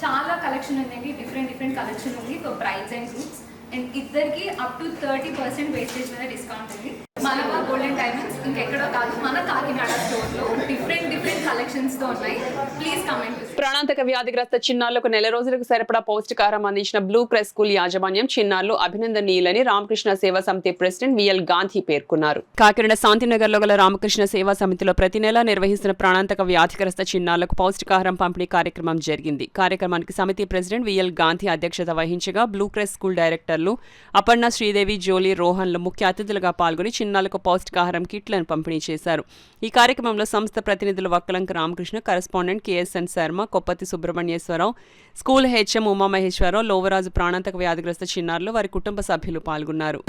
Speaker 8: చాలా కలెక్షన్ ఉందండి, డిఫరెంట్ కలెక్షన్ ఉంది for brides and groups. And ఇద్దరికి అప్ టు 30% వేస్టేజ్ మీద డిస్కౌంట్ ఉంది. మలబార్ గోల్డెన్ డైమండ్స్ ఇంకెక్కడో కాదు, మన కాకినాడ స్టోర్లో డిఫరెంట్ కలెక్షన్స్తో ఉన్నాయి. Please comment.
Speaker 4: ప్రాణాంతక వ్యాధిగ్రస్త చిన్నారులకు నెల రోజులకు సరిపడా పౌష్టికాహారం అందించిన బ్లూ క్రాస్ స్కూల్ యాజమాన్యం చిన్నారులు అభినందనీయులని రామకృష్ణ సేవా సమితి ప్రెసిడెంట్ విఎల్ గాంధీ పేర్కొన్నారు. కాకినాడ శాంతినగర్ లో గల రామకృష్ణ సేవా సమితిలో ప్రతి నెలా నిర్వహిస్తున్న ప్రాణాంతక వ్యాధిగ్రస్త చిన్నారులకు పౌష్టికాహారం పంపిణీ కార్యక్రమం జరిగింది. కార్యక్రమానికి సమితి ప్రెసిడెంట్ విఎల్ గాంధీ అధ్యక్షత వహించగా బ్లూ క్రాస్ స్కూల్ డైరెక్టర్లు అపర్ణ, శ్రీదేవి, జోలి, రోహన్లు ముఖ్య అతిథులుగా పాల్గొని చిన్నారులకు పౌష్టికాహారం కిట్లను పంపిణీ చేశారు. ఈ కార్యక్రమంలో సంస్థ ప్రతినిధులు Vakkalanka Ramakrishna, correspondent KSN Sharma, Koppathi Subrahmanyeswararao, school HM Umamaheswararao, Lovaraju ప్రాణాంతక వ్యాధిగ్రస్త చిన్నారులు, వారి కుటుంబ సభ్యులు పాల్గొన్నారు.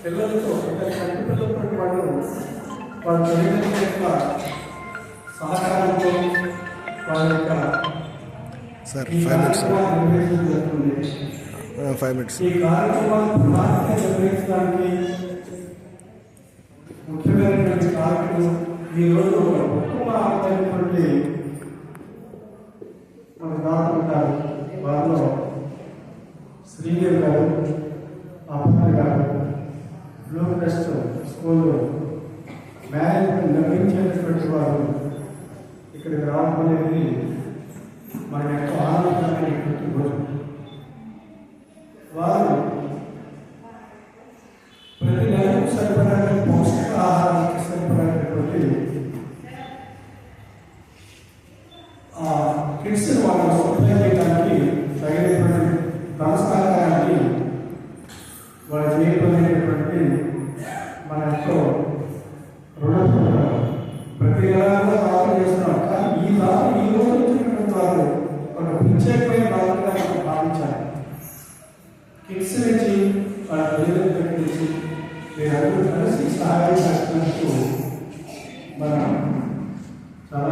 Speaker 9: పిల్లలతో వాళ్ళ తల్లిదండ్రుల యొక్క సహకారంతో వాళ్ళ యొక్క ఈ కార్యక్రమాన్ని నిర్వహించడానికి ముఖ్యమైనటువంటి కారణం ఈరోజు ఉత్తమమైనటువంటి మన దాతలు గారు, వారిలో శ్రీదేవి గారు, అపర్ణ గారు, బ్లూ క్రాస్ స్కూల్ మేనేజ్మెంట్ నిర్వహించేటటువంటి వారు ఇక్కడికి రావడం అనేది మనకు ఎంతో ఆనందకరమైనటువంటి రోజు. వారు ప్రతి నెలకు సరిపడే పౌష్టికాహారానికి సరిపడేటటువంటి కిట్స్ వాళ్ళు సప్లై చేయడానికి తగినటువంటి ధన సహకారాన్ని వాళ్ళు చేయబడినటువంటి మన ఎంతో రుణపూర్వకం. ప్రతి నెలా దాఖలు చేస్తున్నాం, కానీ ఈ దాఖలు ఈ రోజు వచ్చినటువంటి వారు ఒక ప్రత్యేకమైన దాఖలుగా మనం భావించాలి. కిట్స్ నుంచి వాళ్ళ తల్లిదండ్రుల నుంచి మీరందరూ కలిసి సహాయం చేస్తున్నట్టు మనం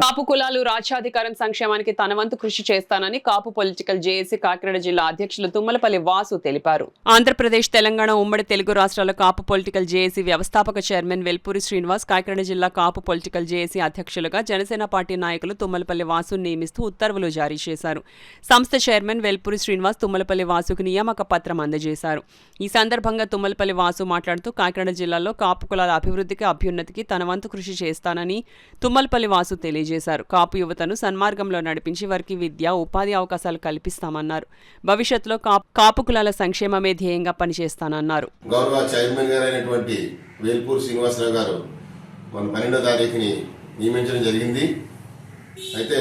Speaker 4: కాపు కులాలు రాజ్యాధికారం సంక్షేమానికి తన వంతు కృషి చేస్తానని కాపు పొలిటికల్ జేఏసీ కాకినాడ జిల్లా అధ్యక్షులు తుమ్మలపల్లి వాసు తెలిపారు. ఆంధ్రప్రదేశ్, తెలంగాణ ఉమ్మడి తెలుగు రాష్ట్రాల కాపు పొలిటికల్ జేఏసీ వ్యవస్థాపక చైర్మన్ వెల్పూరి శ్రీనివాస్, కాకినాడ జిల్లా కాపు పొలిటికల్ జేఏసీ అధ్యక్షులుగా జనసేన పార్టీ నాయకులు తుమ్మలపల్లి వాసును నియమిస్తూ ఉత్తర్వులు జారీ చేశారు. సంస్థ చైర్మన్ వెల్పూరి శ్రీనివాస్ తుమ్మలపల్లి వాసుకు నియామక పత్రం అందజేశారు. ఈ సందర్భంగా తుమ్మలపల్లి వాసు మాట్లాడుతూ కాకినాడ జిల్లాలో కాపు కులాల అభివృద్ధికి, అభ్యున్నతికి తన వంతు కృషి చేస్తానని తుమ్మలపల్లి వాసు తెలియజేశారు. కాపు యువతను సన్మార్గంలో నడిపించి వారికి విద్య, ఉపాధి అవకాశాలు కల్పిస్తామన్నారు. భవిష్యత్తులో కాపు కులాల సంక్షేమమే ధ్యేయంగా పనిచేస్తానన్నారు.
Speaker 11: గౌరవ చైర్మన్ గారు అయినటువంటి వేల్పూరి శ్రీనివాసరావు గారు మన 12వ తారీఖుని నియమించడం జరిగింది. అయితే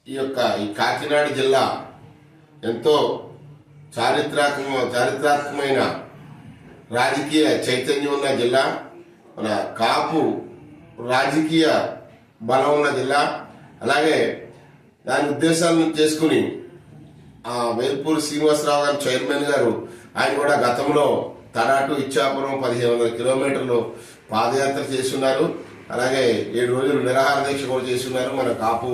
Speaker 11: ఈ కాకినాడ జిల్లా ఎంతో చారిత్రాత్మకమైన రాజకీయ చైతన్యం ఉన్న జిల్లా, మన కాపు రాజకీయ బలం ఉన్న జిల్లా. అలాగే దాని ఉద్దేశాలను చేసుకుని వేల్పూరి శ్రీనివాసరావు గారు చైర్మన్ గారు ఆయన కూడా గతంలో తరాటు ఇచ్చాపురం 1500 కిలోమీటర్లు పాదయాత్ర చేస్తున్నారు. అలాగే 7 రోజులు నిరాహార దీక్ష కూడా చేస్తున్నారు మన కాపు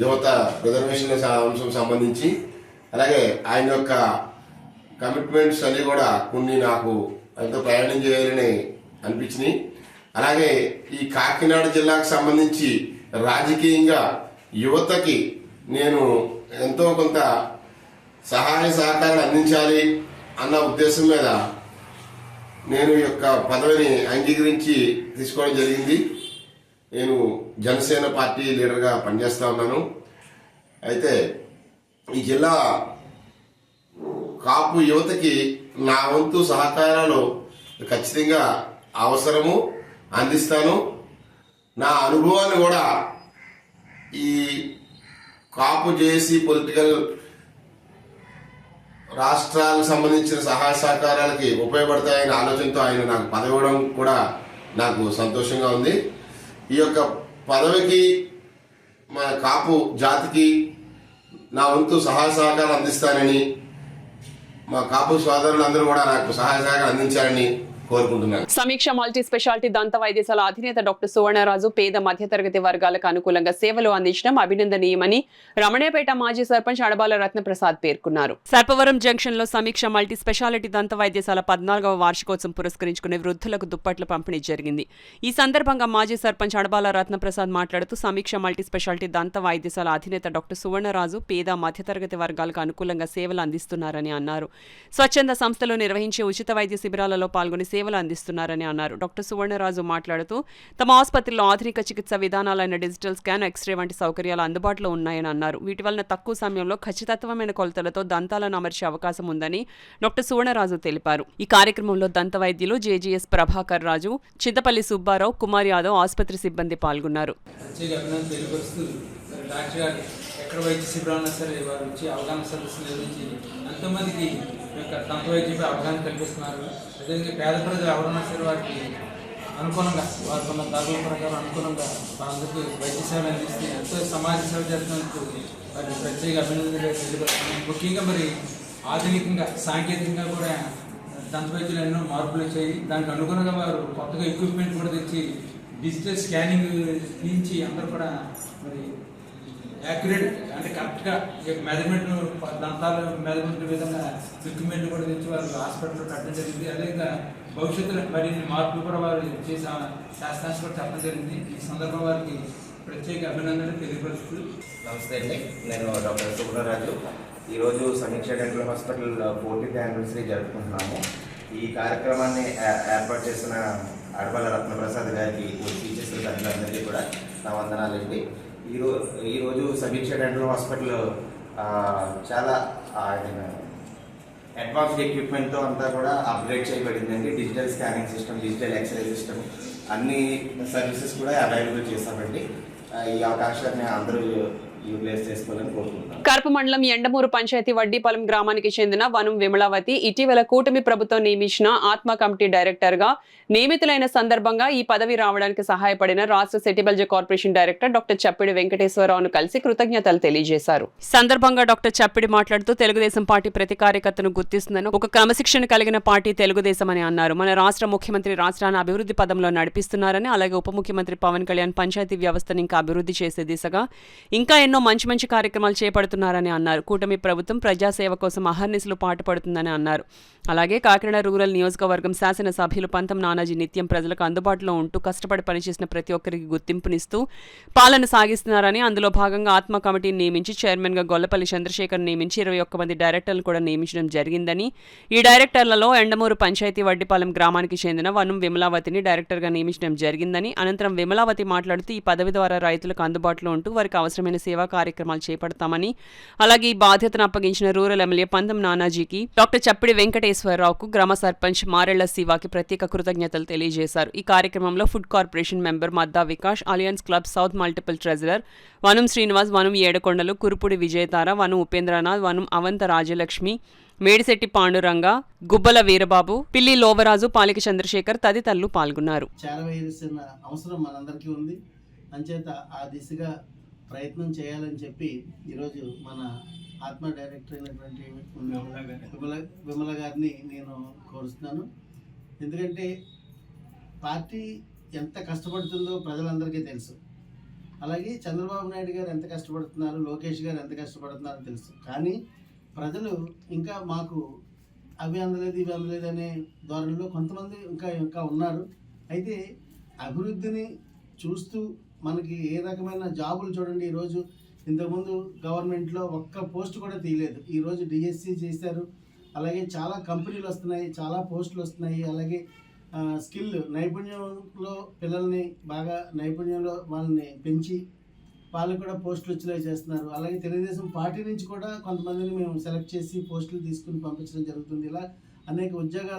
Speaker 11: యువత రిజర్వేషన్ అంశం సంబంధించి. అలాగే ఆయన యొక్క కమిట్మెంట్స్ అన్ని కూడా కొన్ని నాకు ఎంతో ప్రయాణం చేయాలని అనిపించినాయి. అలాగే ఈ కాకినాడ జిల్లాకు సంబంధించి రాజకీయంగా యువతకి నేను ఎంతో కొంత సహాయ సహకారాలు అందించాలి అన్న ఉద్దేశం మీద నేను ఈ యొక్క పదవిని అంగీకరించి తీసుకోవడం జరిగింది. నేను జనసేన పార్టీ లీడర్గా పనిచేస్తా ఉన్నాను. అయితే ఈ జిల్లా కాపు యువతకి నా వంతు సహకారాలు ఖచ్చితంగా అవసరము, అందిస్తాను. నా అనుభవాన్ని కూడా ఈ కాపు జేఏసీ పొలిటికల్ రాష్ట్రాలకు సంబంధించిన సహాయ సహకారాలకి ఉపయోగపడతాయనే ఆలోచనతో ఆయన నాకు పదవి ఇవ్వడం కూడా నాకు సంతోషంగా ఉంది. ఈ యొక్క పదవికి మన కాపు జాతికి నా వంతు సహాయ సహకారాలు అందిస్తానని, మా కాపు సోదరులందరూ కూడా నాకు సహాయ సహకారం అందించాలని కోరుకుంటున్నాను.
Speaker 4: సమీక్ష మల్టీ స్పెషాలిటీ దంత వైద్యశాల అధినేత డాక్టర్ సువర్ణరాజు పేద మధ్యతరగతి వర్గాలకు అనుకూలంగా సేవలు అందించడం అభినందనీయమని రమణేపేట మాజీ సర్పంచ్ అడబాల రత్నప్రసాద్ పేర్కొన్నారు. సర్పవరం జంక్షన్ లో సమీక్ష మల్టీ స్పెషాలిటీ దంత వైద్యశాల 14వ వార్షికోత్సవం పురస్కరించుకునే వృద్ధులకు దుప్పట్ల పంపిణీ జరిగింది. ఈ సందర్భంగా మాజీ సర్పంచ్ అడబాల రత్నప్రసాద్ మాట్లాడుతూ సమీక్ష మల్టీ స్పెషాలిటీ దంత వైద్యశాల అధినేత డాక్టర్ సువర్ణరాజు పేద మధ్యతరగతి వర్గాలకు అనుకూలంగా సేవలు అందిస్తున్నారని అన్నారు. స్వచ్ఛంద సంస్థలు నిర్వహించే ఉచిత వైద్య శిబిరాలలో పాల్గొని సేవలు అందిస్తున్నారని అన్నారు. డాక్టర్ సువర్ణరాజు మాట్లాడుతూ తమ ఆసుపత్రిలో ఆధునిక చికిత్స విధానాలైన డిజిటల్ స్కాన్, ఎక్స్రే వంటి సౌకర్యాలు అందుబాటులో ఉన్నాయని అన్నారు. వీటి వలన తక్కువ సమయంలో ఖచ్చితత్వమైన కొలతలతో దంతాలను అమర్చే అవకాశం ఉందని డాక్టర్ సువర్ణరాజు తెలిపారు. ఈ కార్యక్రమంలో దంత వైద్యులు జేజీఎస్ ప్రభాకర్ రాజు, చింతపల్లి సుబ్బారావు, కుమార్ యాదవ్, ఆసుపత్రి సిబ్బంది పాల్గొన్నారు.
Speaker 12: ఎక్కడ వైద్య శిబిరాలన్నా సరే వారు వచ్చి అవగాహన సదస్సులు నిర్వహించి ఎంతోమందికి దంత వైద్యంపై అవగాహన కల్పిస్తున్నారు. అదేవిధంగా పేద ప్రజలు ఎవరన్నా సరే వారికి అనుకూలంగా వారికి ఉన్న దాగుల ప్రకారం అనుకూలంగా వారందరికీ వైద్య సేవలు అందిస్తే ఎంతో సమాజ సేవ చేస్తున్నందుకు వారికి ప్రత్యేక అభినందనలు తెలియజేస్తున్నాను. ముఖ్యంగా మరి ఆధునికంగా సాంకేతికంగా కూడా దంత వైద్యులు ఎన్నో మార్పులు వచ్చాయి. దానికి అనుగుణంగా వారు కొత్తగా ఎక్విప్మెంట్ కూడా తెచ్చి డిజిటల్ స్కానింగ్ నుంచి అందరూ కూడా మరి యాక్యురేట్ అంటే కరెక్ట్గా మెజర్మెంట్ దంతాలు మెజర్మెంట్ విధంగా ఎక్విప్మెంట్ కూడా తెచ్చి వారు హాస్పిటల్లో పెట్టడం జరిగింది. అదేవిధంగా భవిష్యత్తులో మరిన్ని మార్పులు కూడా వారు శాస్త్రాన్ని కూడా చెప్పడం జరిగింది. ఈ సందర్భంగా వారికి ప్రత్యేక అభినందనలు తెలియపరుస్తూ.
Speaker 13: నమస్తే అండి, నేను డాక్టర్ సుబ్రరాజు. ఈరోజు Sameeksha dental hospital 40th anniversary జరుపుకుంటున్నాము. ఈ కార్యక్రమాన్ని ఏర్పాటు చేసిన అడబాల రత్నప్రసాద్ గారికి, టీచర్స్ అందరికీ కూడా నా వందనాలండి. ఈరోజు సమీక్ష డెంటల్ హాస్పిటల్ చాలా అడ్వాన్స్డ్ ఎక్విప్మెంట్తో అంతా కూడా అప్గ్రేడ్ చేయబడిందండి. Digital scanning system, digital x-ray system అన్ని సర్వీసెస్ కూడా అవైలబుల్ చేస్తామండి. ఈ అవకాశాన్ని అందరూ యూటిలైజ్ చేసుకోవాలని కోరుకుంటున్నాను.
Speaker 4: కరప మండలం ఎండమూరు పంచాయతీ వడ్డీపాలెం గ్రామానికి చెందిన వనం విమలావతి ఇటీవల కూటమి ప్రభుత్వం నియమించిన ఆత్మ కమిటీ డైరెక్టర్ గా నియమితులైన సందర్భంగా ఈ పదవి రావడానికి సహాయపడిన రాష్ట్ర సెటిబల్జీ కార్పొరేషన్ డైరెక్టర్ డాక్టర్ చప్పిడి వెంకటేశ్వరరావును కలిసి కృతజ్ఞతలు తెలియజేశారు. సందర్భంగా డాక్టర్ చప్పిడి మాట్లాడుతూ తెలుగుదేశం పార్టీ ప్రతి కార్యకర్తను గుర్తిస్తుందని, ఒక క్రమశిక్షణ కలిగిన పార్టీ తెలుగుదేశం అని అన్నారు. మన రాష్ట్ర ముఖ్యమంత్రి రాష్ట్రాన్ని అభివృద్ధి పదంలో నడిపిస్తున్నారని, అలాగే ఉప ముఖ్యమంత్రి పవన్ కళ్యాణ్ పంచాయతీ వ్యవస్థను ఇంకా అభివృద్ధి చేసే దిశగా ఇంకా ఎన్నో మంచి కార్యక్రమాలు చేపడుతున్నారని అన్నారు. కూటమి ప్రభుత్వం ప్రజాసేవ కోసం అహర్నిశలు పాటుపడుతుందని అన్నారు. అలాగే కాకినాడ రూరల్ నియోజకవర్గం శాసనసభ్యులు పంతం నానాజీ నిత్యం ప్రజలకు అందుబాటులో ఉంటూ కష్టపడి పనిచేసిన ప్రతి ఒక్కరికి గుర్తింపునిస్తూ పాలన సాగిస్తున్నారని, అందులో భాగంగా ఆత్మ కమిటీని నియమించి చైర్మన్ గా గొల్లపల్లి చంద్రశేఖర్ నియమించి 21 మంది డైరెక్టర్లు కూడా నియమించడం జరిగిందని, ఈ డైరెక్టర్లలో ఎండమూరు పంచాయతీ వడ్డిపాలెం గ్రామానికి చెందిన వనం విమలావతిని డైరెక్టర్ గా నియమించడం జరిగిందని, అనంతరం విమలావతి మాట్లాడుతూ ఈ పదవి ద్వారా రైతులకు అందుబాటులో ఉంటూ వారికి అవసరమైన సేవా కార్యక్రమాలు చేపడతామని, అలాగే ఈ బాధ్యతను అప్పగించిన రూరల్ ఎమ్మెల్యే పంతం నానాజీకి, డాక్టర్ చప్పిడి వెంకటేశ్వరరావుకు, గ్రామ సర్పంచ్ మారెళ్ల శివాకి ప్రత్యేక కృతజ్ఞతలు తెలియజేశారు. ఈ కార్యక్రమంలో food corporation member Madda Vikash, alliance club south multiple treasurer Vanam Srinivas, వనం ఏడుకొండలు, కురుపుడి విజయతార, వనం ఉపేంద్రనాథ్, వనం అవంత రాజలక్ష్మి, మేడిశెట్టి పాండురంగ, గుబ్బల వీరబాబు, పిల్లి లోవరాజు, పాలిక చంద్రశేఖర్ తదితరులు పాల్గొన్నారు.
Speaker 7: చేరవేయాల్సిన అవసరం మనందరికీ ఉంది. అంచేత ఆ దిశగా ప్రయత్నం చేయాలని చెప్పి ఈరోజు మన ఆత్మ డైరెక్టర్ అయినటువంటి విమల గారిని నేను కోరుస్తున్నాను. ఎందుకంటే పార్టీ ఎంత కష్టపడుతుందో ప్రజలందరికీ తెలుసు. అలాగే చంద్రబాబు నాయుడు గారు ఎంత కష్టపడుతున్నారు, లోకేష్ గారు ఎంత కష్టపడుతున్నారో తెలుసు. కానీ ప్రజలు ఇంకా మాకు అవి అందలేదు ఇవి అందలేదు అనే ధోరణిలో కొంతమంది ఇంకా ఉన్నారు. అయితే అభివృద్ధిని చూస్తూ మనకి ఏ రకమైన జాబులు చూడండి, ఈరోజు ఇంతకుముందు గవర్నమెంట్లో ఒక్క పోస్ట్ కూడా తీయలేదు. ఈరోజు డిఎస్సి చేశారు. అలాగే చాలా కంపెనీలు వస్తున్నాయి, చాలా పోస్టులు వస్తున్నాయి. అలాగే స్కిల్ నైపుణ్యంలో పిల్లల్ని బాగా నైపుణ్యంలో వాళ్ళని పెంచి వాళ్ళకి కూడా పోస్టులు వచ్చేలా చేస్తున్నారు. అలాగే తెలుగుదేశం పార్టీ నుంచి కూడా కొంతమందిని మేము సెలెక్ట్ చేసి పోస్టులు తీసుకుని పంపించడం జరుగుతుంది. ఇలా అనేక ఉద్యోగ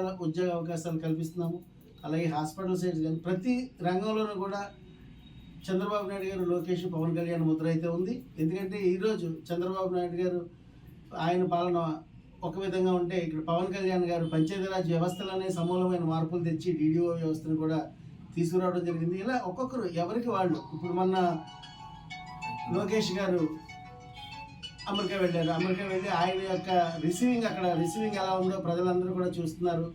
Speaker 7: అవకాశాలు కల్పిస్తున్నాము. అలాగే హాస్పిటల్ సైడ్స్ కానీ ప్రతి రంగంలోనూ కూడా చంద్రబాబు నాయుడు గారు, లోకేష్, పవన్ కళ్యాణ్ ముద్ర అయితే ఉంది. ఎందుకంటే ఈరోజు చంద్రబాబు నాయుడు గారు ఆయన పాలన ఒక విధంగా ఉంటే, ఇక్కడ పవన్ కళ్యాణ్ గారు పంచాయతీరాజ్ వ్యవస్థలోనే సమూలమైన మార్పులు తెచ్చి DDO వ్యవస్థను కూడా తీసుకురావడం జరిగింది. ఇలా ఒక్కొక్కరు ఎవరికి వాళ్ళు. ఇప్పుడు మొన్న లోకేష్ గారు అమెరికా వెళ్ళారు. అమెరికా వెళ్ళి ఆయన యొక్క రిసీవింగ్ ఎలా ఉందో ప్రజలందరూ కూడా చూస్తున్నారు.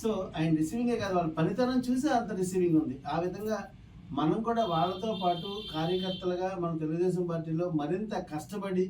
Speaker 7: సో ఆయన రిసీవింగే కాదు, వాళ్ళ పనితనం చూసి అంత రిసీవింగ్ ఉంది. ఆ విధంగా మనం కూడా వాళ్ళతో పాటు కార్యకర్తలుగా మన తెలుగుదేశం పార్టీలో మరింత కష్టపడి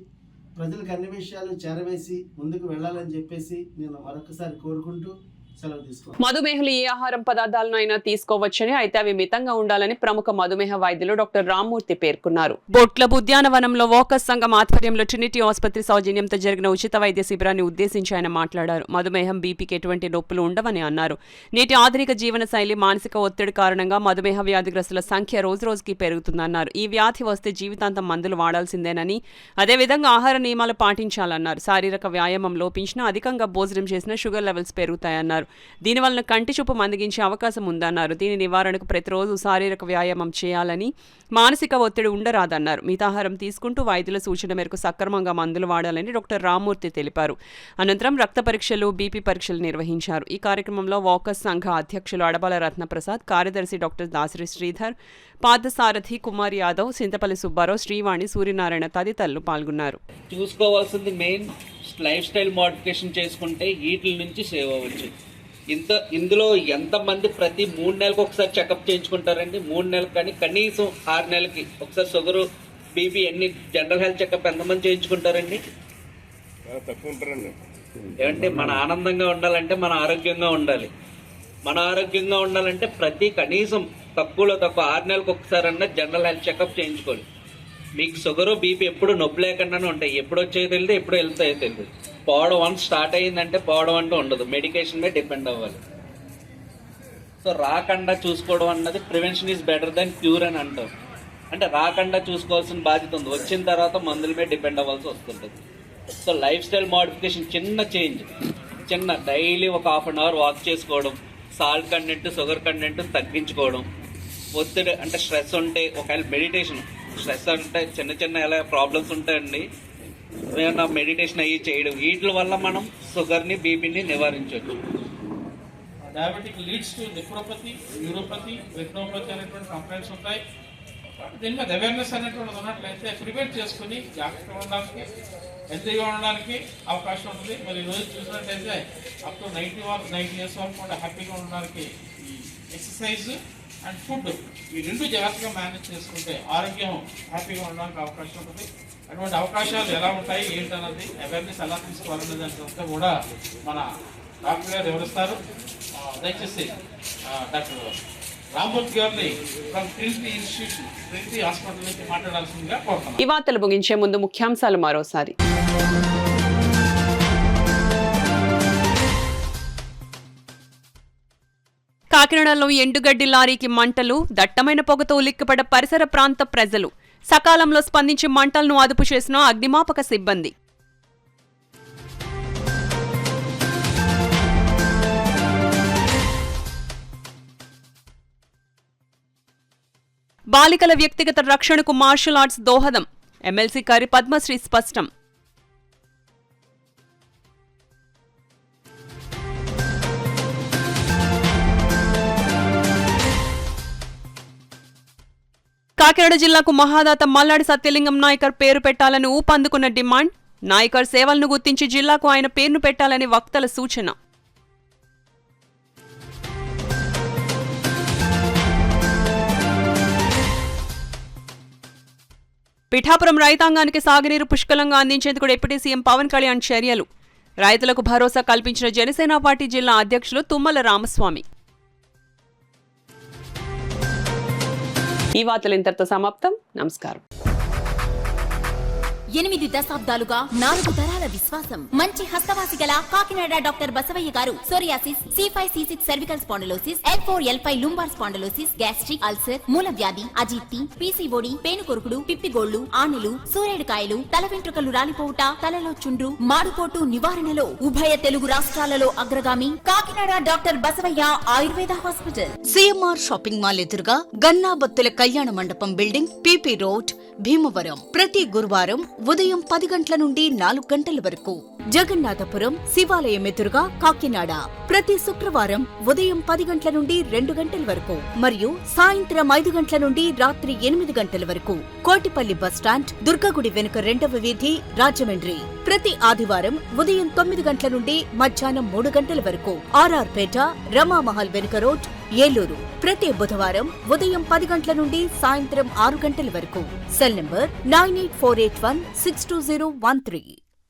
Speaker 7: ప్రజలకు అన్ని విషయాలు చేరవేసి ముందుకు వెళ్ళాలని చెప్పేసి నేను మరొకసారి కోరుకుంటూ సెలవు తీసుకుంటాను.
Speaker 4: మధుమేహులు ఏ ఆహారం పదార్థాలను అయినా తీసుకోవచ్చని, అయితే అవి మితంగా ఉండాలని ప్రముఖ మధుమేహ వైద్యులు డాక్టర్ రామ్మూర్తి పేర్కొన్నారు. బొట్ల ఉద్యానవనంలో వోకస్ సంఘం ఆధ్వర్యంలో ట్రినిటీ ఆసుపత్రి సౌజన్యంతో జరిగిన ఉచిత వైద్య శిబిరాన్ని ఉద్దేశించి ఆయన మాట్లాడారు. మధుమేహం, బీపీకి ఎటువంటి నొప్పులు ఉండవని అన్నారు. నేటి ఆధునిక జీవన శైలి, మానసిక ఒత్తిడి కారణంగా మధుమేహ వ్యాధిగ్రస్తుల సంఖ్య రోజురోజుకి పెరుగుతుందన్నారు. ఈ వ్యాధి వస్తే జీవితాంతం మందులు వాడాల్సిందేనని, అదేవిధంగా ఆహార నియమాలు పాటించాలన్నారు. శారీరక వ్యాయామం లోపించినా, అధికంగా భోజనం చేసినా షుగర్ లెవెల్స్ పెరుగుతాయన్నారు. దీనివలన కంటి చూపు మందగించే అవకాశం ఉందన్నారు. దీని నివారణకు ప్రతిరోజు శారీరక వ్యాయామం చేయాలని, మానసిక ఒత్తిడి ఉండరాదన్నారు. మితాహారం తీసుకుంటూ వైద్యుల సూచన మేరకు సక్రమంగా మందులు వాడాలని డాక్టర్ రామ్మూర్తి తెలిపారు. అనంతరం రక్త పరీక్షలు, బీపీ పరీక్షలు నిర్వహించారు. ఈ కార్యక్రమంలో వోకస్ సంఘ అధ్యక్షులు అడబాల రత్నప్రసాద్, కార్యదర్శి డాక్టర్ దాసరి శ్రీధర్, పాదసారథి కుమార్ యాదవ్, సింతపల్లి సుబ్బారావు, శ్రీవాణి, సూర్యనారాయణ తదితరులు పాల్గొన్నారు.
Speaker 14: చూసుకోవాల్సింది మెయిన్ లైఫ్ స్టైల్ మోడిఫికేషన్ చేసుకుంటే వీటి నుంచి సేవ్ అవ్వచ్చు. ఇందులో ఎంతమంది ప్రతి 3 నెలలకు ఒకసారి చెకప్ చేయించుకుంటారండి? 3 నెలలకు కానీ కనీసం 6 నెలలకి ఒకసారి షుగరు, బీపీ అన్ని జనరల్ హెల్త్ చెకప్ ఎంతమంది చేయించుకుంటారండి? ఏమంటే మన ఆనందంగా ఉండాలంటే మన ఆరోగ్యంగా ఉండాలి. మన ఆరోగ్యంగా ఉండాలంటే ప్రతి కనీసం తక్కువలో తక్కువ 6 నెలలకు ఒకసారి అన్న జనరల్ హెల్త్ చెకప్ చేయించుకోవాలి. మీకు షుగరు, బీపీ ఎప్పుడు నొప్పి లేకుండానే ఉంటాయి. ఎప్పుడు వచ్చేది తెలియదు, ఎప్పుడు వెళ్తాయో తెలియదు. పోవడం వన్స్ స్టార్ట్ అయ్యిందంటే పోవడం అంటూ ఉండదు. మెడికేషన్ మీద డిపెండ్ అవ్వాలి. సో రాకుండా చూసుకోవడం అన్నది prevention is better than cure అని అంటాం. అంటే రాకుండా చూసుకోవాల్సిన బాధ్యత ఉంది. వచ్చిన తర్వాత మందుల మీద డిపెండ్ అవ్వాల్సి వస్తుంటుంది. సో లైఫ్ స్టైల్ మోడిఫికేషన్, చిన్న చేంజ్, డైలీ ఒక 1/2 అవర్ వాక్ చేసుకోవడం, సాల్ట్ కంటెంట్, షుగర్ కంటెంట్ తగ్గించుకోవడం, ఒత్తిడి అంటే స్ట్రెస్ ఉంటే ఒకవేళ మెడిటేషన్ స్ట్రెస్ అంటే చిన్న చిన్న ఎలా ప్రాబ్లమ్స్ ఉంటాయండి, ఏమన్నా మెడిటేషన్ అయ్యి చేయడం, వీటి వల్ల మనం షుగర్ని బీపీని నివారించవచ్చు.
Speaker 12: Diabetic leads to nephropathy, neuropathy, retinopathy అనేటువంటి కంప్లైంట్స్ ఉంటాయి. దీని మీద అవేర్నెస్ అనేటువంటిది ఉన్నట్లయితే ప్రివెంట్ చేసుకుని జాగ్రత్తగా ఉండడానికి, హెల్తీగా ఉండడానికి అవకాశం ఉంటుంది. మరి ఈరోజు చూసినట్లయితే అప్ టు 90 years వరకు కూడా హ్యాపీగా ఉండడానికి ఎక్సర్సైజ్ అండ్ ఫుడ్ ఈ రెండు జాగ్రత్తగా మేనేజ్ చేసుకుంటే ఆరోగ్యం హ్యాపీగా ఉండడానికి అవకాశం ఉంటుంది. అటువంటి అవకాశాలు ఎలా ఉంటాయి ఏంటన్నది, అవేర్నెస్ ఎలా తీసుకోవాలనే దానికంతా కూడా మన డాక్టర్ గారు వివరిస్తారు. దయచేసి డాక్టర్ రామ్మూర్తి గారిని from Trinity institution, Trinity hospital నుంచి మాట్లాడాల్సిందిగా కోరుతున్నాం.
Speaker 4: ఈ వార్తలు ముగించే ముందు ముఖ్యాంశాలు మరోసారి. కాకినాడలో ఎండుగడ్డి లారీకి మంటలు, దట్టమైన పొగతో ఉలిక్కిపడ్డ పరిసర ప్రాంత ప్రజలు. సకాలంలో స్పందించి మంటలను అదుపు చేసిన అగ్నిమాపక సిబ్బంది. బాలికల వ్యక్తిగత రక్షణకు మార్షల్ ఆర్ట్స్ దోహదం, ఎమ్మెల్సీ కరి పద్మశ్రీ స్పష్టం. కాకినాడ జిల్లాకు మహాదాత మల్లాడి సత్యలింగం నాయకర్ పేరు పెట్టాలని ఊపందుకున్న డిమాండ్. నాయకర్ సేవలను గుర్తించి జిల్లాకు ఆయన పేరును పెట్టాలని వక్తల సూచన. పిఠాపురం రైతాంగానికి సాగునీరు పుష్కలంగా అందించేందుకు డిప్యూటీ సీఎం పవన్ కళ్యాణ్ చర్యలు. రైతులకు భరోసా కల్పించిన జనసేన పార్టీ జిల్లా అధ్యక్షులు తుమ్మల రామస్వామి. ఈ వార్తలు ఇంతటితో సమాప్తం. నమస్కారం.
Speaker 2: 8 దశాబ్దాలుగా 4 తరాల విశ్వాసం. మంచి హస్తవాసి గల కాకినాడ డాక్టర్ బసవయ్య గారు psoriasis, C5C6 cervical spondylosis, L4L5 lumbar spondylosis, gastric ulcer, మూల వ్యాధి, అజీర్తి, PCOD, పేనుకొరుకుడు, పిప్పిగోళ్లు, ఆనెలు, సూరేడుకాయలు, తల వెంట్రుకలు రాలిపోవుట, తలలో చుండ్రు, మాడుపోటు నివారణలో ఉభయ తెలుగు రాష్ట్రాలలో అగ్రగామి Kakinada doctor Basavayya Ayurveda hospital.
Speaker 3: CMR shopping mall ఎదురుగా గన్నాబత్తుల కళ్యాణ మండపం బిల్డింగ్, PP రోడ్, భీమవరం. ప్రతి గురువారం ఉదయం 10 గంటల నుండి 4 గంటల వరకు. జగన్నాథపురం శివాలయం ఎదురుగా కాకినాడ ప్రతి శుక్రవారం ఉదయం 10 గంటల నుండి 2 గంటల వరకు మరియు సాయంత్రం 5 గంటల నుండి రాత్రి 8 గంటల వరకు. కోటిపల్లి బస్టాండ్, దుర్గగుడి వెనుక 2వ వీధి, రాజమండ్రి ప్రతి ఆదివారం ఉదయం 9 గంటల నుండి మధ్యాహ్నం 3 గంటల వరకు. RR పేట, రమామహల్ వెనుక రోడ్, ఏలూరు ప్రతి బుధవారం ఉదయం 10 గంటల నుండి సాయంత్రం 6 గంటల వరకు. Cell number 9848162013.